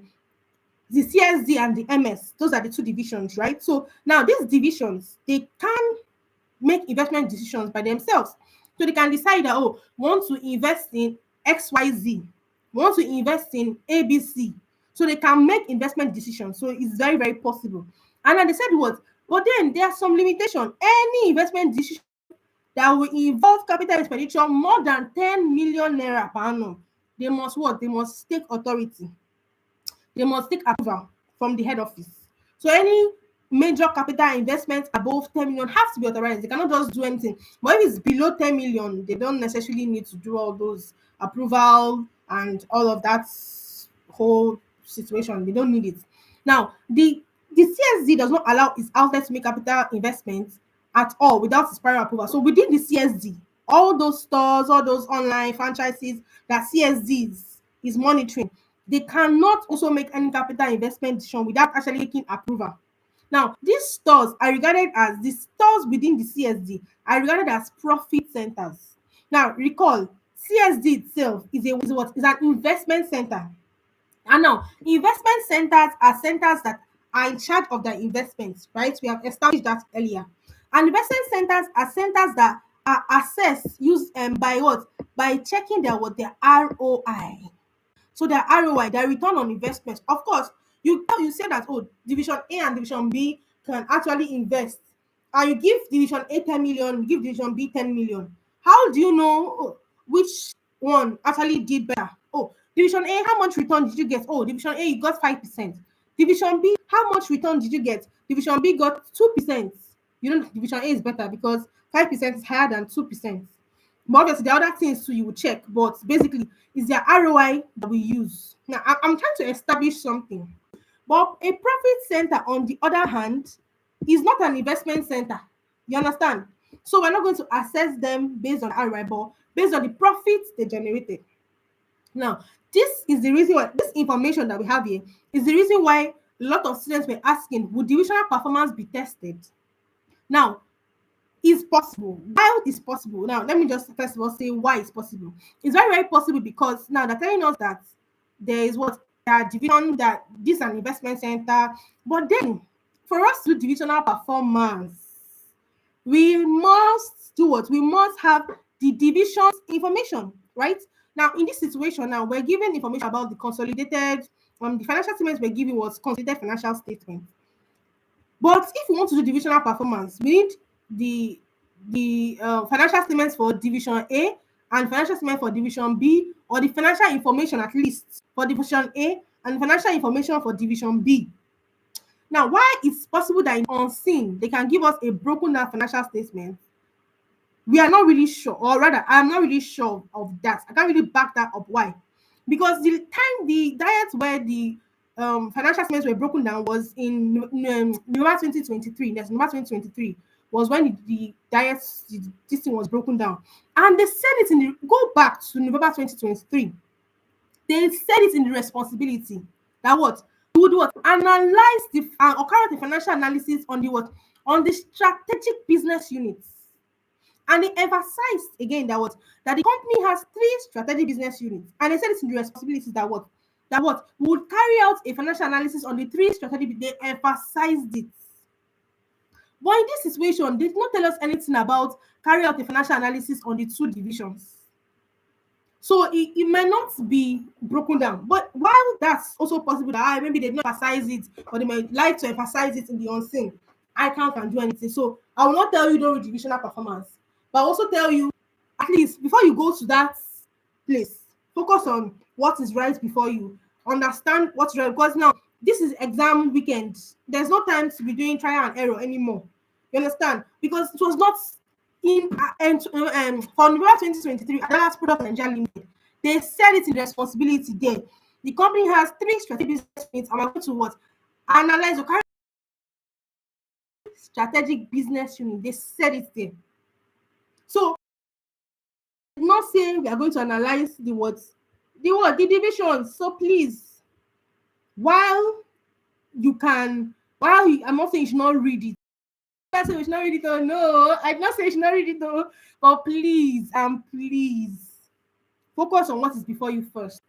CSD and the MS. Those are the two divisions, right? So now these divisions, they can make investment decisions by themselves. So they can decide that, oh, want to invest in XYZ, want to invest in ABC. So they can make investment decisions. So it's very, very possible. And then they said what? But then there are some limitation. Any investment decision that will involve capital expenditure more than 10 million naira per annum, they must what? They must take authority. They must take approval from the head office. So any major capital investment above 10 million has to be authorized. They cannot just do anything. But if it's below 10 million, they don't necessarily need to do all those approval and all of that whole situation. They don't need it. Now, the CSD does not allow its outlet to make capital investments at all without its prior approval. So within the CSD, all those stores, all those online franchises that CSD is monitoring, they cannot also make any capital investment decision without actually taking approval. Now, these stores are regarded as the stores within the CSD are regarded as profit centers. Now, recall CSD itself is what is an investment center. And now, investment centers are centers that are in charge of their investments, right? We have established that earlier. And investment centers are centers that are assessed used by what? By checking their ROI. So their ROI, their return on investment. Of course, you say that, oh, division A and division B can actually invest, and you give division A 10 million, you give division B 10 million. How do you know which one actually did better? Oh, division A, how much return did you get? Oh, division A, you got 5%. Division B, how much return did you get? Division B got 2%. You know, division A is better because 5% is higher than 2%. But obviously, the other things too you will check, but basically, it's their ROI that we use. Now, I'm trying to establish something. But a profit center, on the other hand, is not an investment center. You understand? So we're not going to assess them based on ROI, but based on the profits they generated. Now, this is the reason why this information that we have here is the reason why a lot of students were asking, would divisional performance be tested? Now, is possible. Why is possible? Now, let me just first of all say why it's possible. It's very, very possible because now they're telling us that there is what that division that this is an investment center. But then for us to do divisional performance, we must do what? We must have the division's information, right? Now, in this situation, now we're given information about the consolidated, the financial statements we're giving was consolidated financial statement. But if we want to do divisional performance, we need the financial statements for division A and financial statement for division B, or the financial information at least for division A and financial information for division B. Now, why it's possible that in unseen they can give us a broken down financial statement, we are not really sure, or rather, I'm not really sure of that. I can't really back that up. Why? Because the time the diet where the financial statements were broken down was in November 2023. Yes, November 2023 was when the diet this thing was broken down, and they said it in the go back to November 2023. They said it in the responsibility that what you would what analyze the or carry out the financial analysis on the what on the strategic business units. And they emphasized again that the company has three strategic business units, and they said it's in the responsibilities that what would carry out a financial analysis on the three strategic. They emphasized it. But in this situation, they did not tell us anything about carry out a financial analysis on the two divisions. So it might not be broken down. But while that's also possible that maybe they did not emphasize it, or they might like to emphasize it in the unseen, I can't do anything. So I will not tell you don't read divisional performance, but I'll also tell you at least before you go to that place, focus on what is right before you. Understand what's right, because now this is exam weekend. There's no time to be doing trial and error anymore. You understand? Because it was not in for November 2023, Adalas Product Nigeria Limited, they said it in responsibility there. The company has three strategic business units, and we're going to what? Analyze the current strategic business unit. They said it there. So not saying we are going to analyze the divisions. So please, while you can, I'm not saying you should not read it. I say we should not read it. Oh no, I did not say you should not read it. Oh, but please, please focus on what is before you first.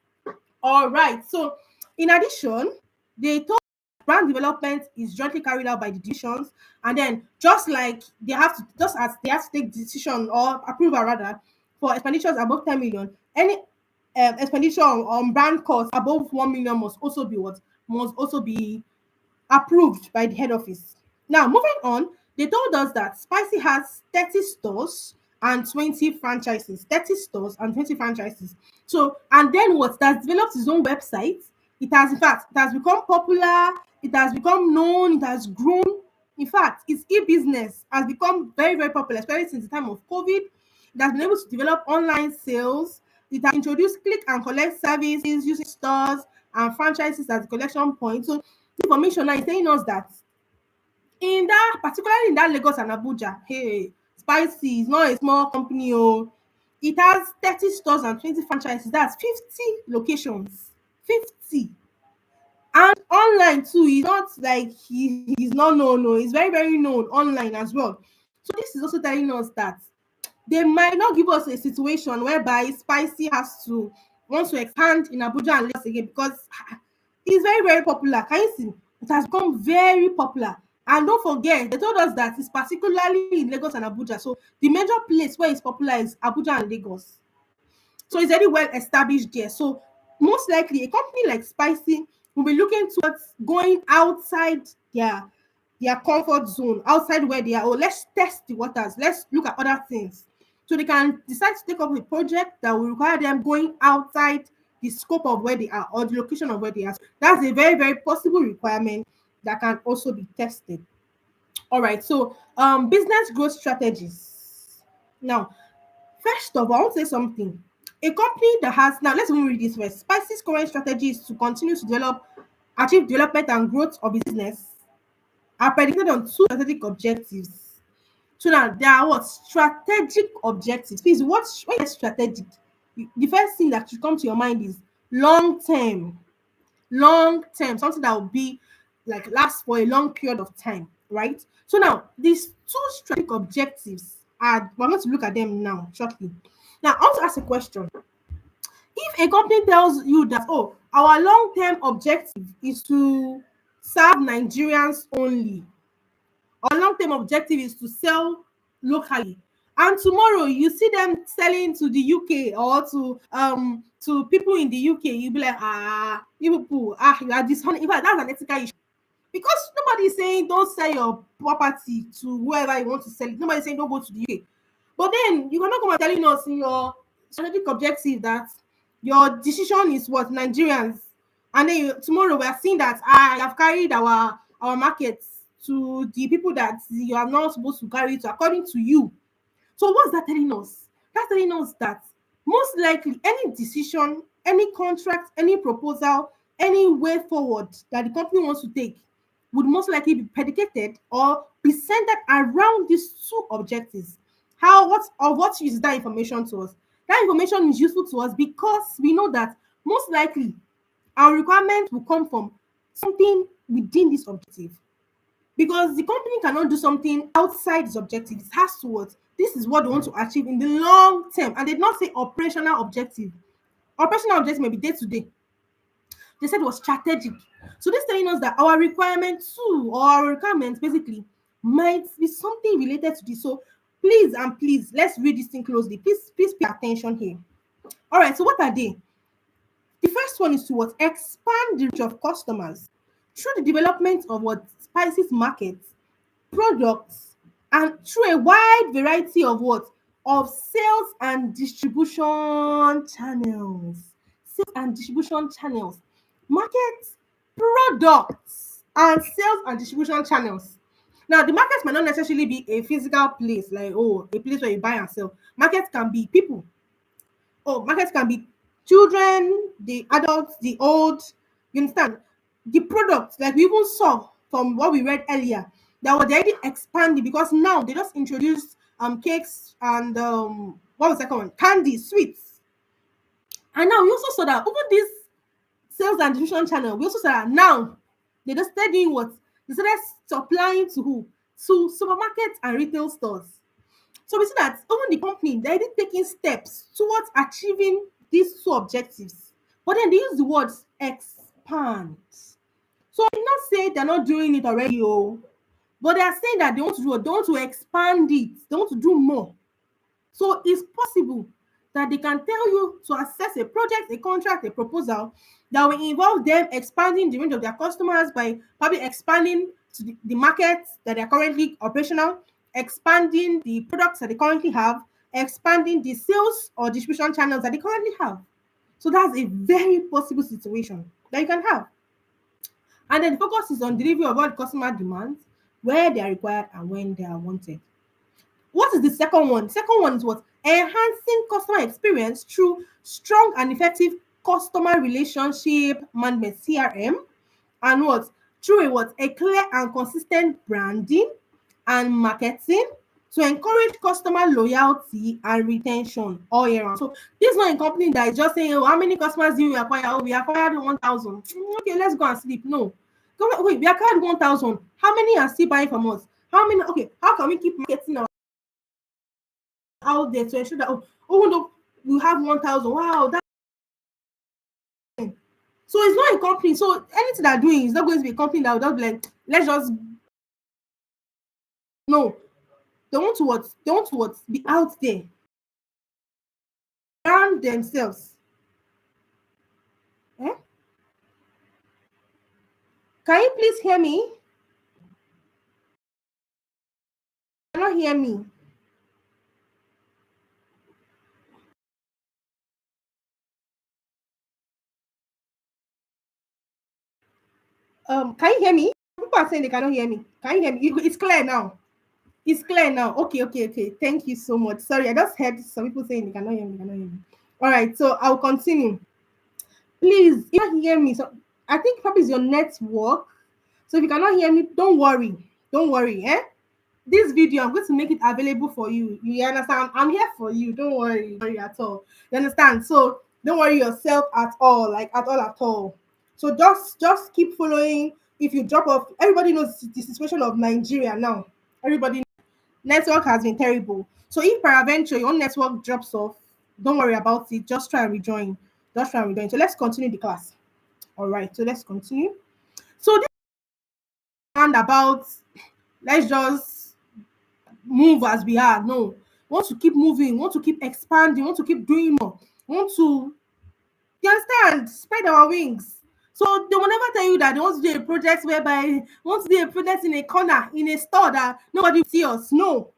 All right. So, in addition, they told brand development is jointly carried out by the divisions, and then just as they have to take decision or approval rather for expenditures above 10 million, any expenditure on brand costs above 1 million must also be approved by the head office. Now, moving on, they told us that Spicy has 30 stores and 20 franchises, 30 stores and 20 franchises. So, and then what? It has developed its own website. It has, in fact, it has become popular, it has become known, it has grown. In fact, its e-business has become very, very popular, especially since the time of COVID. It has been able to develop online sales. It has introduced click and collect services using stores and franchises as the collection point. So, information now is telling us that in that, particularly in that Lagos and Abuja, hey, Spicy is not a small company. Oh, it has 30 stores and 20 franchises. That's 50 locations. 50. And online too, he's not like he's not known. No, he's very, very known online as well. So this is also telling us that they might not give us a situation whereby Spicy has to want to expand in Abuja and Lagos again, because it's very, very popular. Can you see? It has become very popular. And don't forget, they told us that it's particularly in Lagos and Abuja. So the major place where it's popular is Abuja and Lagos. So it's very well established there. So most likely a company like Spicy will be looking towards going outside their their comfort zone, outside where they are. Oh, let's test the waters. Let's look at other things. So they can decide to take up a project that will require them going outside the scope of where they are or the location of where they are. That's a very, very possible requirement that can also be tested. All right. So business growth strategies. Now, first of all, I want to say something. A company that has, now let's even read this first. Spice's current strategy is to continue to achieve development and growth of business are predicated on two strategic objectives. So now there are what? Strategic objectives. Please, when you say strategic, the first thing that should come to your mind is long term. Long term, something that will be like last for a long period of time, right? So now these two strategic objectives are, we're going to look at them now shortly. Now I want to ask a question. If a company tells you that, oh, our long-term objective is to serve Nigerians only, our long-term objective is to sell locally, and tomorrow you see them selling to the UK or to people in the UK, you be like, you people, you are dishonest. In fact, that's an ethical issue, because nobody is saying don't sell your property to whoever you want to sell it. Nobody is saying don't go to the UK. But then you cannot come and telling us in your strategic objective that your decision is what Nigerians, and then tomorrow we are seeing that I have carried our markets to the people that you are not supposed to carry it to according to you. So what's that telling us? That's telling us that most likely any decision, any contract, any proposal, any way forward that the company wants to take would most likely be predicated or be centered around these two objectives. What is that information to us? That information is useful to us because we know that most likely our requirement will come from something within this objective, because the company cannot do something outside its objective. It has to what? This is what they want to achieve in the long term. And they did not say operational objective. Operational objective may be day to day. They said it was strategic. So this telling us that our requirement too, or our requirements basically, might be something related to this. So please and please, let's read this thing closely. Please pay attention here. All right, so what are they? The first one is to what? Expand the reach of customers through the development of what? Spices markets, products, and through a wide variety of what? Of sales and distribution channels. Sales and distribution channels. Markets, products, and sales and distribution channels. Now, the market might not necessarily be a physical place, like, oh, a place where you buy and sell. Markets can be people. Oh, markets can be children, the adults, the old. You understand? The products, like we even saw from what we read earlier, that were already expanding, because now they just introduced cakes and what was that called? Candy, sweets. And now we also saw that over this sales and distribution channel, we also saw that now they just started doing what? They started supplying to who? To supermarkets and retail stores. So we see that even the company, they're already taking steps towards achieving these two objectives. But then they use the words expand. So I did not say they're not doing it already, oh, but they are saying that they want to do it, they want to expand it, they want to do more. So it's possible that they can tell you to assess a project, a contract, a proposal that will involve them expanding the range of their customers by probably expanding to the markets that are currently operational, expanding the products that they currently have, expanding the sales or distribution channels that they currently have. So that's a very possible situation that you can have. And then the focus is on delivery of what customer demands, where they are required and when they are wanted. What is the second one? The second one is what? Enhancing customer experience through strong and effective customer relationship management, CRM, and what? Through a what? A clear and consistent branding and marketing to encourage customer loyalty and retention all year round. So this is not a company that is just saying, oh, how many customers do we acquire? Oh, we acquired 1,000. Okay, let's go and sleep. No. Wait, we acquired 1,000. How many are still buying from us? How many? Okay, how can we keep marketing our out there to ensure that, oh, even though we have 1,000, wow, that. So it's not a company. So anything they're doing is not going to be a company that will just be like, let's just no. They want to what? They want to what? Be out there, brand themselves. Eh? Can you please hear me? Cannot hear me. Can you hear me? People are saying they cannot hear me. Can you hear me? It's clear now. It's clear now. Okay, okay, okay. Thank you so much. Sorry, I just heard some people saying they cannot hear me. Cannot hear me. All right, so I'll continue. Please, if you can hear me, so I think probably it's your network. So if you cannot hear me, don't worry. Don't worry. Eh? This video, I'm going to make it available for you. You understand? I'm here for you. Don't worry at all. You understand? So don't worry yourself at all, like at all at all. So just keep following. If you drop off, everybody knows the situation of Nigeria now. Everybody network has been terrible. So if peradventure your own network drops off, don't worry about it. Just try and rejoin. Just try and rejoin. So let's continue the class. All right. So let's continue. So this and about let's just move as we are. No, want to keep moving, want to keep expanding, want to keep doing more, want to, you understand, spread our wings. So they will never tell you that they want to do a project whereby want to do a project in a corner in a store that nobody will see us. No,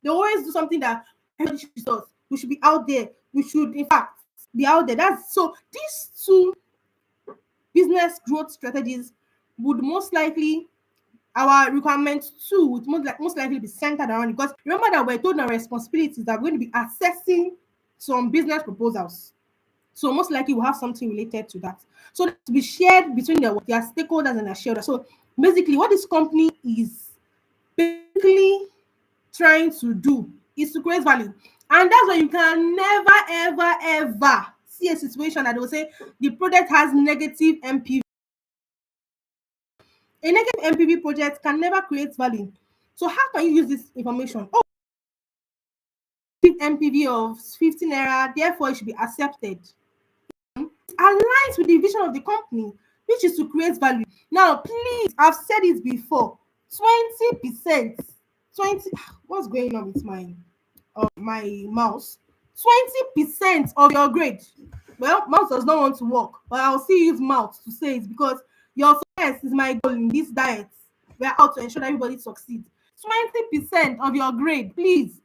they always do something that everybody should see us. We should be out there. We should, in fact, be out there. That's so. These two business growth strategies would most likely our requirements too would most likely be centered around it. Because remember that we're told our responsibilities that we're going to be assessing some business proposals. So most likely we'll have something related to that. So to be shared between their stakeholders and their shareholders. So basically what this company is basically trying to do is to create value. And that's why you can never, ever, ever see a situation that they will say the product has negative MPV. A negative MPV project can never create value. So how can you use this information? Oh, MPV of 15 naira, therefore it should be accepted. It aligns with the vision of the company, which is to create value. Now, please, I've said it before. 20%, 20, what's going on with my mouse? 20% of your grade. Well, mouse does not want to work, but I'll still use mouth to say it because your success is my goal in this diet. We're out to ensure that everybody succeeds. 20% of your grade, please,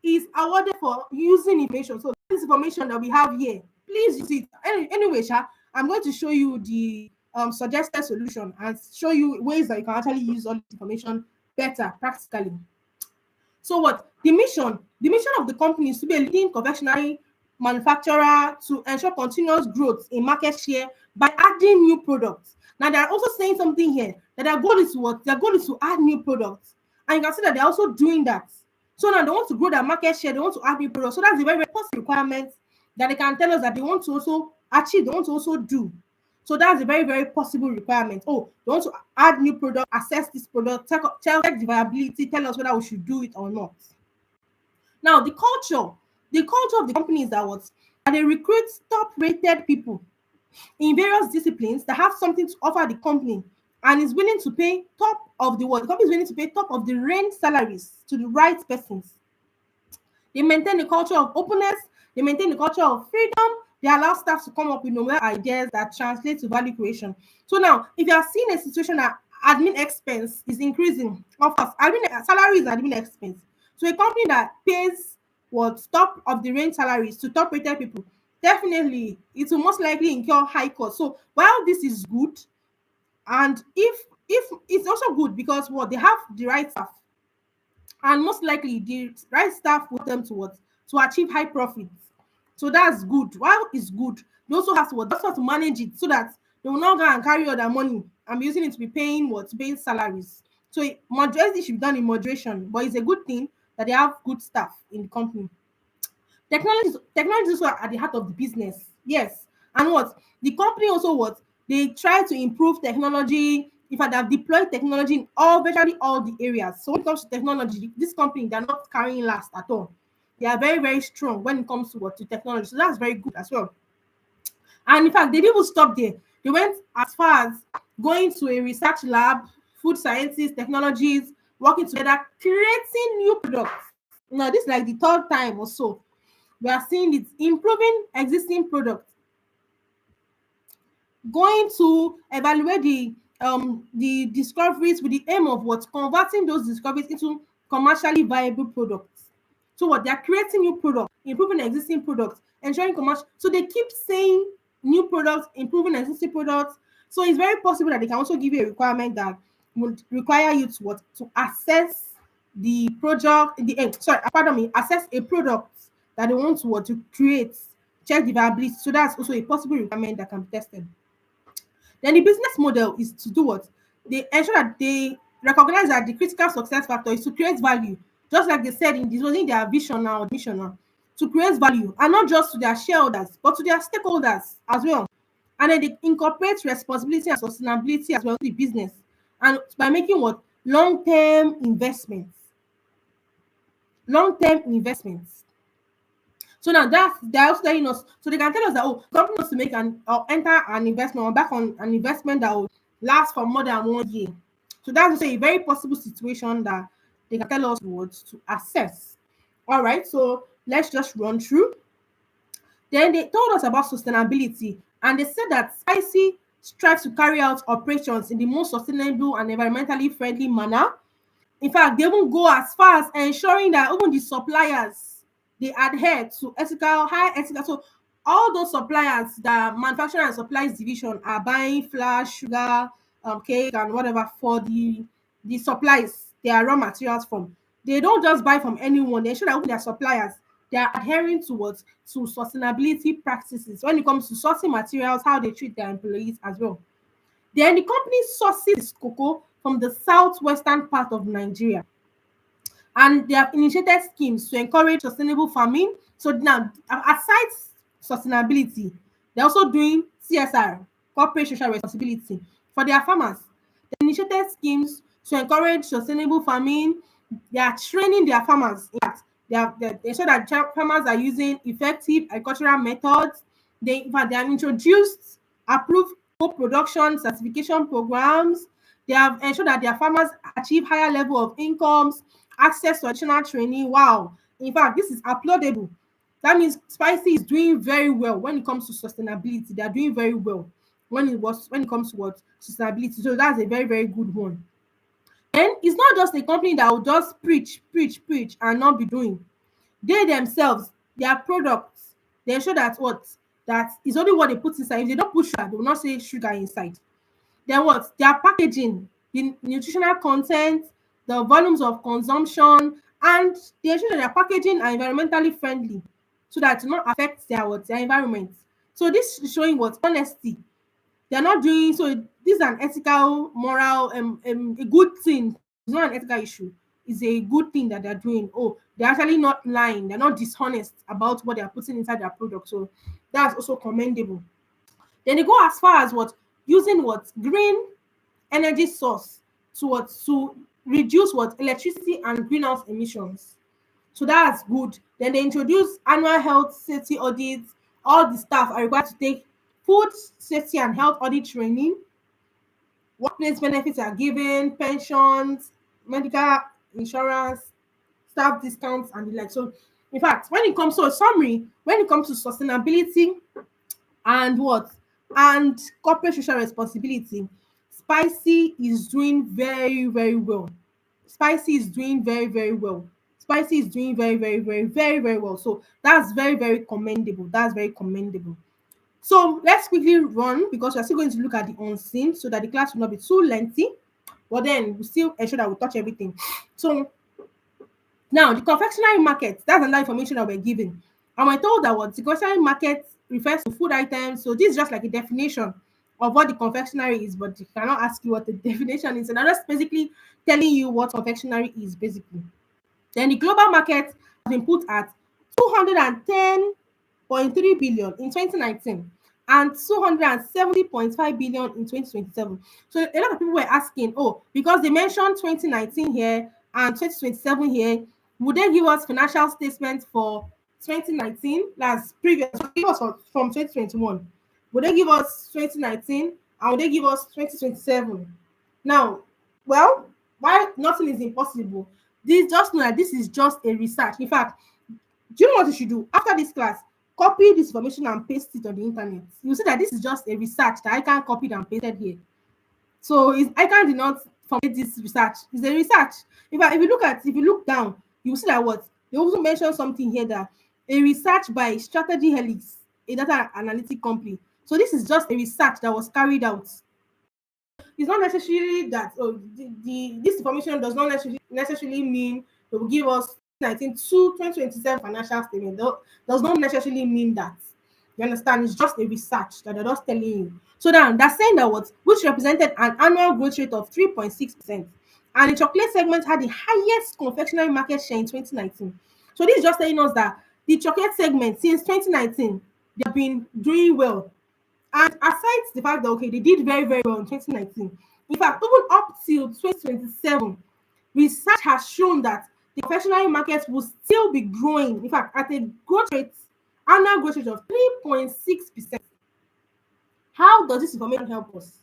is awarded for using information. So this information that we have here, please use it. Anyway, Sha, I'm going to show you the suggested solution and show you ways that you can actually use all this information better practically. So what? The mission of the company is to be a leading confectionery manufacturer to ensure continuous growth in market share by adding new products. Now they are also saying something here that their goal is what? Their goal is to add new products. And you can see that they're also doing that. So now they want to grow their market share, they want to add new products. So that's a very, very possible requirement that they can tell us that they want to also achieve, they want to also do. So that's a very, very possible requirement. Oh, they want to add new product, assess this product, check the viability, tell us whether we should do it or not. Now, the culture of the company is that what? And they recruit top-rated people in various disciplines that have something to offer the company and is willing to pay top of the world. The company is willing to pay top of the range salaries to the right persons. They maintain a culture of openness. They maintain a culture of freedom. They allow staff to come up with novel ideas that translate to value creation. So now, if you are seeing a situation that admin expense is increasing, of course, admin salary is admin expense. So a company that pays what top of the range salaries to top rated people, definitely it will most likely incur high cost. So while this is good, and if it's also good because what they have the right staff, and most likely the right staff will them to what to achieve high profits. So that's good. While it's good, they also have to what they also have to manage it so that they will not go and carry all their money and be using it to be paying what paying salaries. So moderation should be done in moderation, but it's a good thing that they have good staff in the company. Technology is also at the heart of the business. Yes. And what the company also what they try to improve technology. In fact, they've deployed technology in all virtually all the areas. So when it comes to technology, this company they're not carrying last at all. They are very, very strong when it comes to what to technology. So that's very good as well. And in fact, they didn't even stop there. They went as far as going to a research lab, food sciences, technologies, working together, creating new products. Now, this is like the third time or so we are seeing it improving existing products, going to evaluate the discoveries with the aim of what converting those discoveries into commercially viable products. So what they are creating new products, improving existing products, ensuring commercial. So they keep saying new products, improving existing products. So it's very possible that they can also give you a requirement that would require you to what to assess the project, pardon me, assess a product that they want to what to create, check the viability. So that's also a possible requirement that can be tested. Then the business model is to do what? They ensure that they recognize that the critical success factor is to create value, just like they said in this was in their vision now, mission now, to create value, and not just to their shareholders, but to their stakeholders as well. And then they incorporate responsibility and sustainability as well to the business, and by making what long-term investments. So now that's they're also telling us, so they can tell us that oh, company wants to make an or enter an investment or back on an investment that will last for more than 1 year. So that's also a very possible situation that they can tell us what to assess. All right, so let's just run through. Then they told us about sustainability, and they said that Spicy strives to carry out operations in the most sustainable and environmentally friendly manner. In fact, they even go as far as ensuring that even the suppliers they adhere to ethical, high ethical. So all those suppliers that manufacturer and supplies division are buying flour, sugar, cake, and whatever for the supplies, their raw materials from. They don't just buy from anyone. They ensure that even their suppliers they are adhering to what to sustainability practices when it comes to sourcing materials, how they treat their employees as well. Then the company sources cocoa from the southwestern part of Nigeria, and they have initiated schemes to encourage sustainable farming. So now, aside sustainability, they're also doing CSR, corporate social responsibility, for their farmers. They initiated schemes to encourage sustainable farming. They are training their farmers. In fact, they ensure that farmers are using effective agricultural methods. In fact, they have introduced approved co-production certification programs. They have ensured that their farmers achieve higher level of incomes, access to additional training. Wow. In fact, this is applaudable. That means Spicy is doing very well when it comes to sustainability. They are doing very well when it comes to what sustainability. So that's a very, very good one. And it's not just a company that will just preach and not be doing. They themselves, their products, they ensure that what that is only what they put inside. If they don't put sugar, they will not say sugar inside. Then what? Their packaging, the nutritional content, the volumes of consumption, and they ensure that their packaging are environmentally friendly so that it will not affect their environment. So this is showing what honesty. They're not doing so. This is an ethical, moral, a good thing. It's not an ethical issue. It's a good thing that they're doing. Oh, they're actually not lying. They're not dishonest about what they're putting inside their product. So that's also commendable. Then they go as far as what using what green energy source to reduce what electricity and greenhouse emissions. So that's good. Then they introduce annual health safety audits. All the staff are required to take food safety and health audit training. Workplace benefits are given, pensions, medical insurance, staff discounts, and the like. So, in fact, when it comes to a summary, when it comes to sustainability and what and corporate social responsibility, Spicy is doing very, very well. Spicy is doing very, very well. Spicy is doing very, very, very, very, very well. So that's very, very commendable. That's very commendable. So let's quickly run because we're still going to look at the unseen so that the class will not be too lengthy. But then we still ensure that we touch everything. So now the confectionery market, that's another information that we're given. And we're told that what the confectionery market refers to food items. So this is just like a definition of what the confectionery is, but you cannot ask you what the definition is. And I'm just basically telling you what confectionery is basically. Then the global market has been put at 210.3 billion in 2019 and 270.5 billion in 2027. So a lot of people were asking, oh, because they mentioned 2019 here and 2027 here, would they give us financial statements for 2019? That's previous, give us from 2021. Would they give us 2019 and would they give us 2027? Now, well, why nothing is impossible? This just know that this is just a research. In fact, do you know what you should do after this class? Copy this information and paste it on the internet. You see that this is just a research that I can copy and pasted here. So I can did not formulate this research. It's a research. In fact, if you look down, you will see that what they also mention something here that a research by Strategy Helix, a data analytic company. So this is just a research that was carried out. It's not necessarily that this information does not necessarily mean they will give us 19 to 2027 financial statement. Does not necessarily mean that. You understand? It's just a research that they're just telling you. So now they're saying that what which represented an annual growth rate of 3.6%. And the chocolate segment had the highest confectionery market share in 2019. So this is just telling us that the chocolate segment since 2019 they've been doing well. And aside the fact that okay, they did very, very well in 2019. In fact, even up till 2027, research has shown that the confectionery market will still be growing. In fact, at a growth rate, annual growth rate of 3.6%. How does this information help us?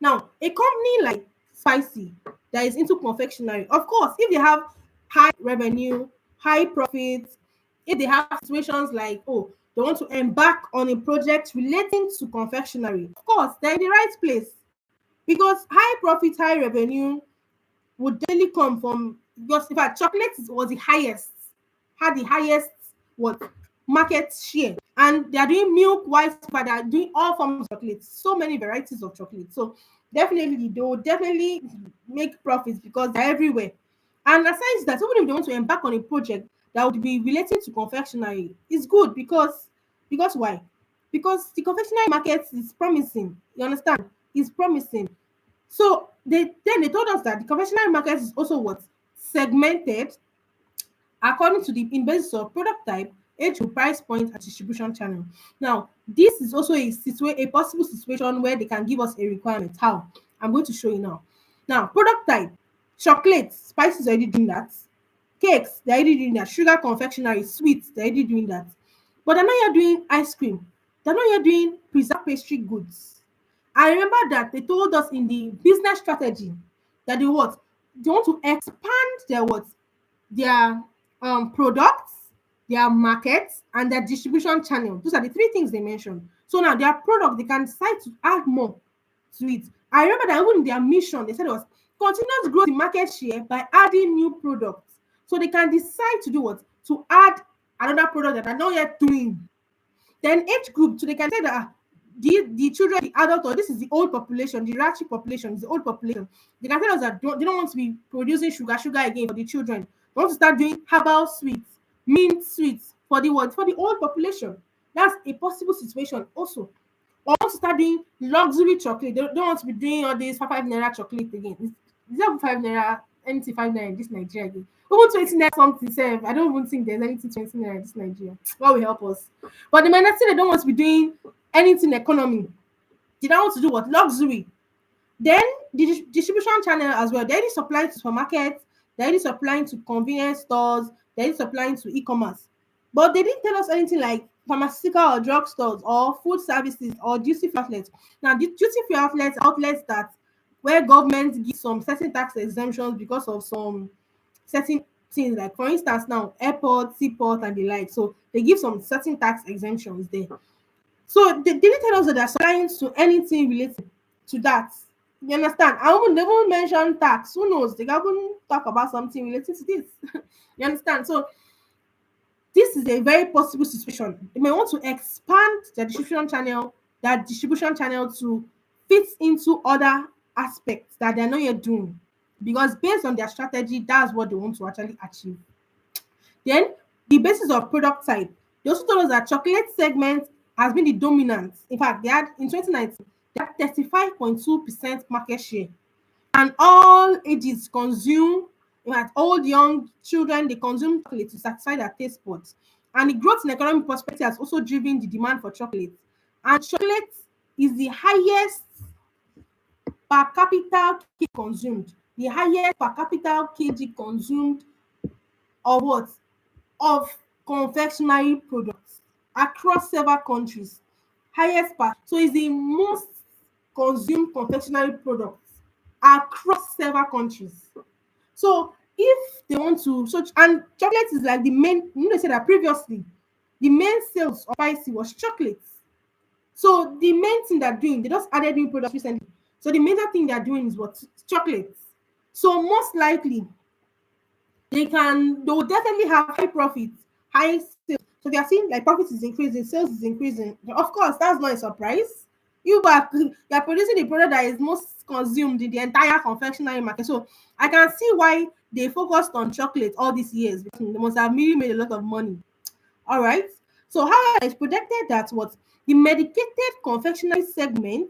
Now, a company like Spicy that is into confectionery, of course, if they have high revenue, high profits, if they have situations like, oh, they want to embark on a project relating to confectionery, of course, they're in the right place because high profit, high revenue would daily come from because in fact chocolate was the highest, had the highest what market share, and they are doing milk, white, but they are doing all forms of chocolate, so many varieties of chocolate. So definitely they will definitely make profits because they're everywhere. And aside that, even if they want to embark on a project that would be related to confectionery, it's good because why? Because the confectionery market is promising. You understand? It's promising. So they told us that the confectionery market is also what segmented according to the in basis of product type, age group, price point, and distribution channel. Now, this is also a possible situation where they can give us a requirement. How? I'm going to show you now. Now, product type, chocolate, spices already doing that. Cakes, they're already doing that. Sugar confectionery, sweets, they're already doing that. But they're not yet doing ice cream. They're not yet doing preserved pastry goods. I remember that they told us in the business strategy that they what they want to expand their what their products, their markets, and their distribution channel. Those are the three things they mentioned. So now their product, they can decide to add more to it. I remember that even in their mission, they said it was continue to grow the market share by adding new products. So they can decide to do what? To add another product that they're not yet doing. Then age group, so they can say that the children, the adult, or this is the old population, the ratchet population is the old population. They can tell us that they don't want to be producing sugar again for the children. They want to start doing herbal sweets, mint sweets for the what? For the old population. That's a possible situation also. Or want to start doing luxury chocolate. They don't want to be doing all this five naira chocolate again. Is that 5 naira? Anything 5 naira in this Nigeria again? Even 20 naira something self. I don't even think there's anything 20 naira in this Nigeria. God will help us. But the might say they don't want to be doing anything economy. They don't want to do what? Luxury. Then the distribution channel as well. They're supplying to supermarkets, they're supplying to convenience stores, they're supplying to e-commerce. But they didn't tell us anything like pharmaceutical or drug stores or food services or duty free outlets. Now, the duty free outlets that where government gives some certain tax exemptions because of some certain things, like for instance, now airport, seaport, and the like. So they give some certain tax exemptions there. So they didn't tell us that they're supplying to anything related to that. You understand? I won't, they won't mention tax. Who knows? They can even talk about something related to this. You understand? So this is a very possible situation. They may want to expand their distribution channel to fit into other aspects that they're not yet doing. Because based on their strategy, that's what they want to actually achieve. Then the basis of product type. They also told us that chocolate segment has been the dominant. In fact, they had in 2019, they had 35.2% market share. And all ages consume, in fact, old, young, children, they consume chocolate to satisfy their taste buds. And the growth in economic prosperity has also driven the demand for chocolate. And chocolate is the highest per capita kg consumed, the highest per capita kg consumed of what? Of confectionery products across several countries. Highest per, so it's the most consumed confectionery products across several countries. So if they want to, so and chocolate is like the main, they said that previously the main sales of spicy was chocolate. So the main thing they're doing, they just added new products recently. So the major thing they're doing is what? Chocolate. So most likely they will definitely have high profits, high sales. So they are seeing like profits is increasing, sales is increasing. Of course, that's not a surprise. You are producing the product that is most consumed in the entire confectionery market. So I can see why they focused on chocolate all these years because they must have really made a lot of money. All right. So, however, it's projected that what the medicated confectionery segment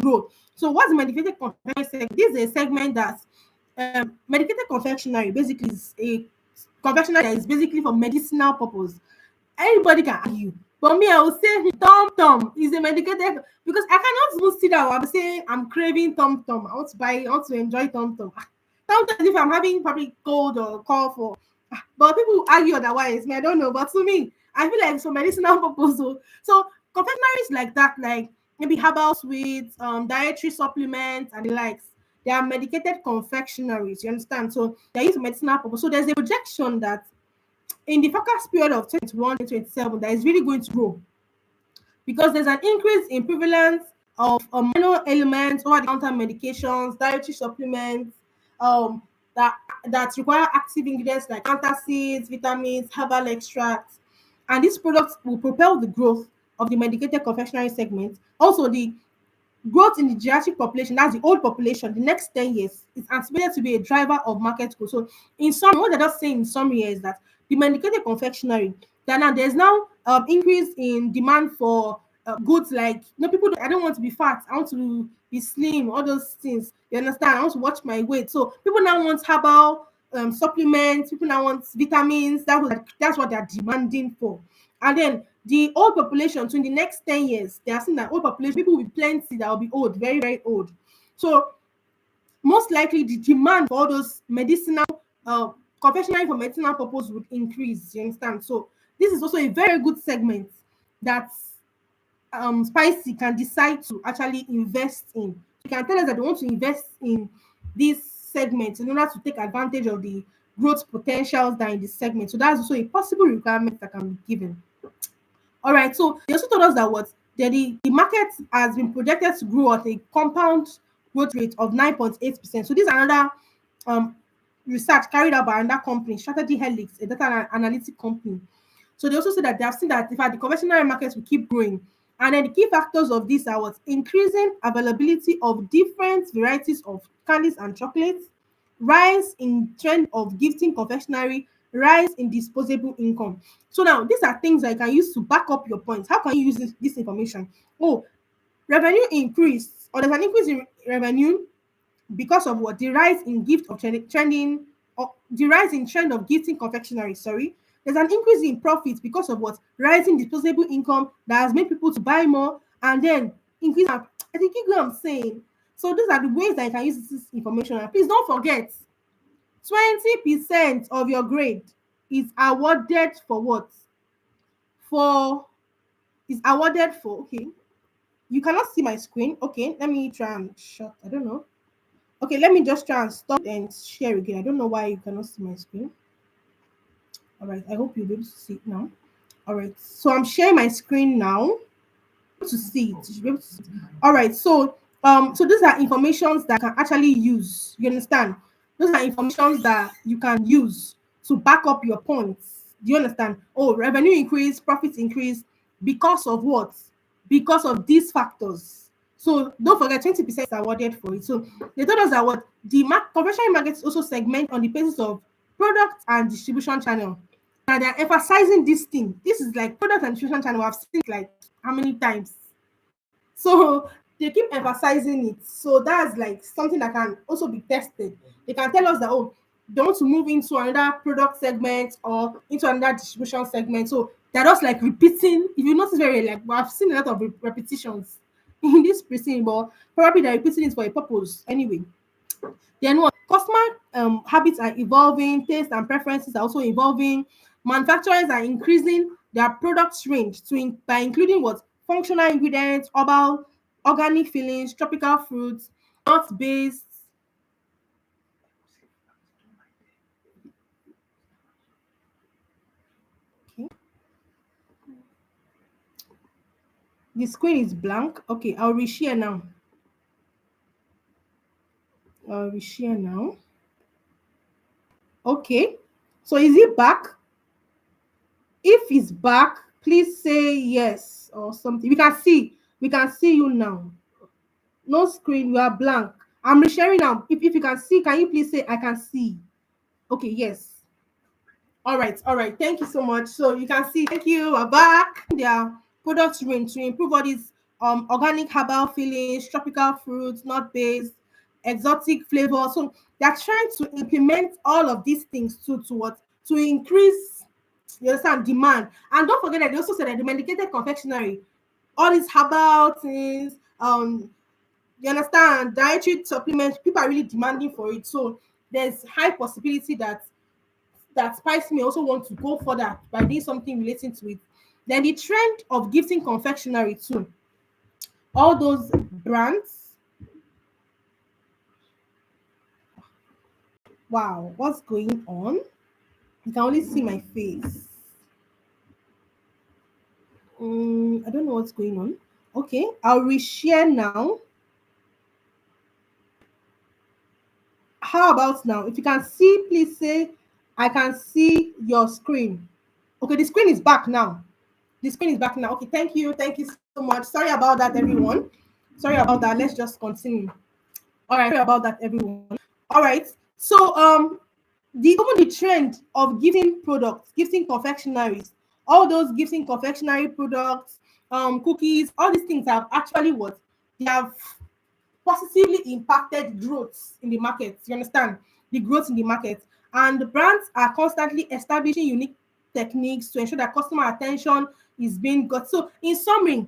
grow. So, what's the medicated confectionery segment? This is a segment that medicated confectionery basically is a confectionery that is basically for medicinal purpose. Anybody can argue. But me, I would say Tom Tom is a medicated because I cannot even sit down. I'm saying I'm craving Tom Tom. I want to enjoy Tom Tom. Sometimes if I'm having probably cold or cough or but people argue otherwise. Me, I don't know. But to me, I feel like it's for medicinal purpose. So confectionaries like that, like maybe herbal sweets, dietary supplements, and the likes. They are medicated confectionaries. You understand? So they're used for medicinal purpose. So there's a projection that in the forecast period of 2021 to 27 that is really going to grow because there's an increase in prevalence of minor elements, over-the-counter medications, dietary supplements um, that require active ingredients like antacids, vitamins, herbal extracts, and these products will propel the growth of the medicated confectionery segment. Also, the growth in the geriatric population, that's the old population, the next 10 years is anticipated to be a driver of market growth. So, in summary, what they're just saying in summary is that the medicated confectionery, that now there's now increase in demand for goods like, people, I don't want to be fat, I want to be slim, all those things. You understand? I want to watch my weight. So, people now want herbal supplements, people now want vitamins. That's what they're demanding for. And then the old population, so in the next 10 years, they are seeing that old population, people with plenty that will be old, very, very old. So most likely the demand for all those medicinal, confectionery for medicinal purpose would increase. You understand? So this is also a very good segment that Spicy can decide to actually invest in. You can tell us that they want to invest in this segment in order to take advantage of the growth potentials that are in this segment. So that's also a possible requirement that can be given. All right. So they also told us that the market has been projected to grow at a compound growth rate of 9.8%. So this is another um, research carried out by another company, Strategy Helix, a data analytic company. So they also said that they have seen that in fact the conventional markets will keep growing. And then the key factors of this are what? Increasing availability of different varieties of candies and chocolates, rise in trend of gifting confectionery, rise in disposable income. So now these are things that you can use to back up your points. How can you use this information? Oh, revenue increase, or there's an increase in revenue because of what? The rise in gift of trending, or the rise in trend of gifting confectionery, sorry. There's an increase in profits because of what? Rising disposable income that has made people to buy more, and then increase. I think you get what I'm saying. So these are the ways that you can use this information. And please don't forget, 20% of your grade is awarded for what? For is awarded for, okay. You cannot see my screen. Okay, let me try and shut. I don't know. Okay, let me just try and stop and share again. I don't know why you cannot see my screen. All right, I hope you'll be able to see it now. All right, so I'm sharing my screen now to see it. You should be able to see it. All right, so So these are informations that can actually use. You understand? Those are informations that you can use to back up your points. Do you understand? Oh, revenue increase, profits increase because of what? Because of these factors. So don't forget 20% is awarded for it. So they told us that what conventional markets also segment on the basis of product and distribution channel. Now they're emphasizing this thing. This is like product and distribution channel. I've seen it like how many times? So they keep emphasizing it. So that's like something that can also be tested. They can tell us that, oh, they want to move into another product segment or into another distribution segment. So they're just like repeating. If you notice very like, I've seen a lot of repetitions in this precinct, but probably they're repeating it for a purpose anyway. Then what? Customer habits are evolving, tastes and preferences are also evolving. Manufacturers are increasing their products range by including what? Functional ingredients, herbal, organic fillings, tropical fruits, nut based. Okay. The screen is blank. Okay, I'll reshare now. I'll reshare now. Okay. So is it back? If it's back, please say yes or something. We can see you now. No screen, you are blank. I'm resharing now. If you can see, can you please say I can see? Okay, yes. All right. Thank you so much. So you can see, thank you. We're back. Their product range to improve all these organic herbal fillings, tropical fruits, nut based, exotic flavor. So they're trying to implement all of these things to what? To increase, you understand, demand. And don't forget that they also said that the medicated confectionery, all these herbal things, you understand, dietary supplements, people are really demanding for it. So there's high possibility that Spice may also want to go further by doing something relating to it. Then the trend of gifting confectionery too. All those brands. Wow, what's going on? You can only see my face. I don't know what's going on. Okay, I'll reshare now. How about now? If you can see, please say I can see your screen. Okay, the screen is back now. The screen is back now. Okay, thank you. Thank you so much. Sorry about that, everyone. Sorry about that. Let's just continue. All right, sorry about that, everyone. All right. So the trend of gifting products, gifting confectionaries, all those gifting confectionery products, cookies, all these things have actually what? They have positively impacted growth in the market. You understand? The growth in the market. And the brands are constantly establishing unique techniques to ensure that customer attention is being got. So, in summary,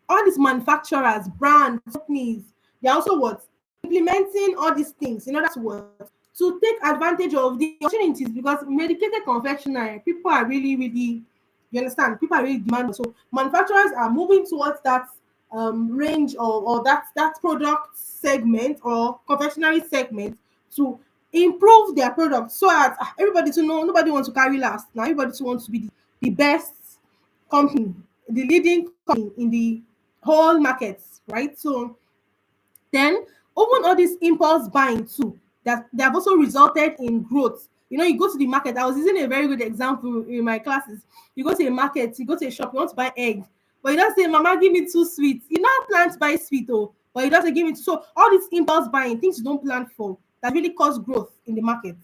all these manufacturers, brands, companies, they're also what? Implementing all these things in order to what? To take advantage of the opportunities because medicated confectionery, people are really, really, you understand? People are really demanding. So manufacturers are moving towards that range or that product segment or confectionery segment to improve their product so that everybody to know nobody wants to carry last. Now everybody to wants to be the best company, the leading company in the whole markets, right? So then even all this impulse buying too, that they have also resulted in growth. You know, you go to the market. I was using a very good example in my classes. You go to a market, you go to a shop, you want to buy egg, but you don't say, "Mama, give me two sweets." You now plan to buy sweet, oh, but you don't say, "Give me two." So all this impulse buying, things you don't plan for, that really cause growth in the market.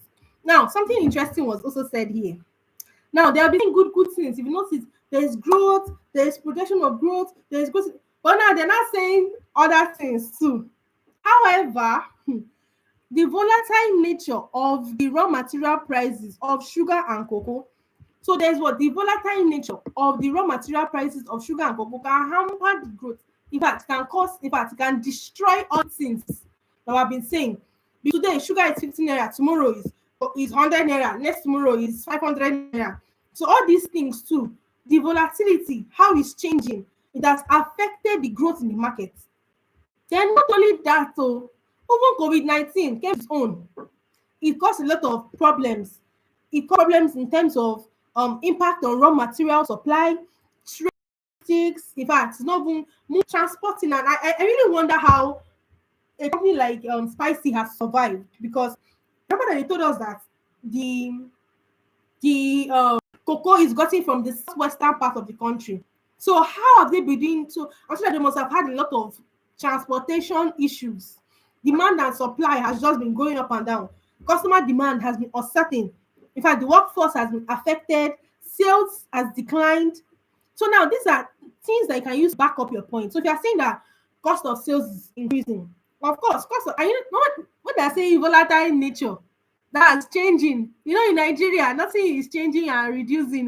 Now, something interesting was also said here. Now they are being good things. If you notice, there is growth, there is projection of growth, there is growth. But now they're not saying other things too. However, the volatile nature of the raw material prices of sugar and cocoa. So there's what the volatile nature of the raw material prices of sugar and cocoa can hamper the growth. In fact, can cause, in fact, it can destroy all things that I've been saying. Today, sugar is 15 naira, tomorrow is 100 naira, next tomorrow is 500 naira. So all these things too, the volatility, how it's changing, it has affected the growth in the market. Then not only that, oh, even COVID-19 came its own. It caused a lot of problems. It caused problems in terms of impact on raw material supply, trade, in fact, it's not even transporting. And I really wonder how a company like Spicy has survived because remember that they told us that the the cocoa is gotten from the southwestern part of the country. So how have they been doing? So I'm sure that they must have had a lot of transportation issues. Demand and supply has just been going up and down. Customer demand has been uncertain. In fact, the workforce has been affected. Sales has declined. So now these are things that you can use to back up your point. So if you are saying that cost of sales is increasing, of course, cost of, and you know what they are saying, volatile nature, that's changing. In Nigeria, nothing is changing and reducing.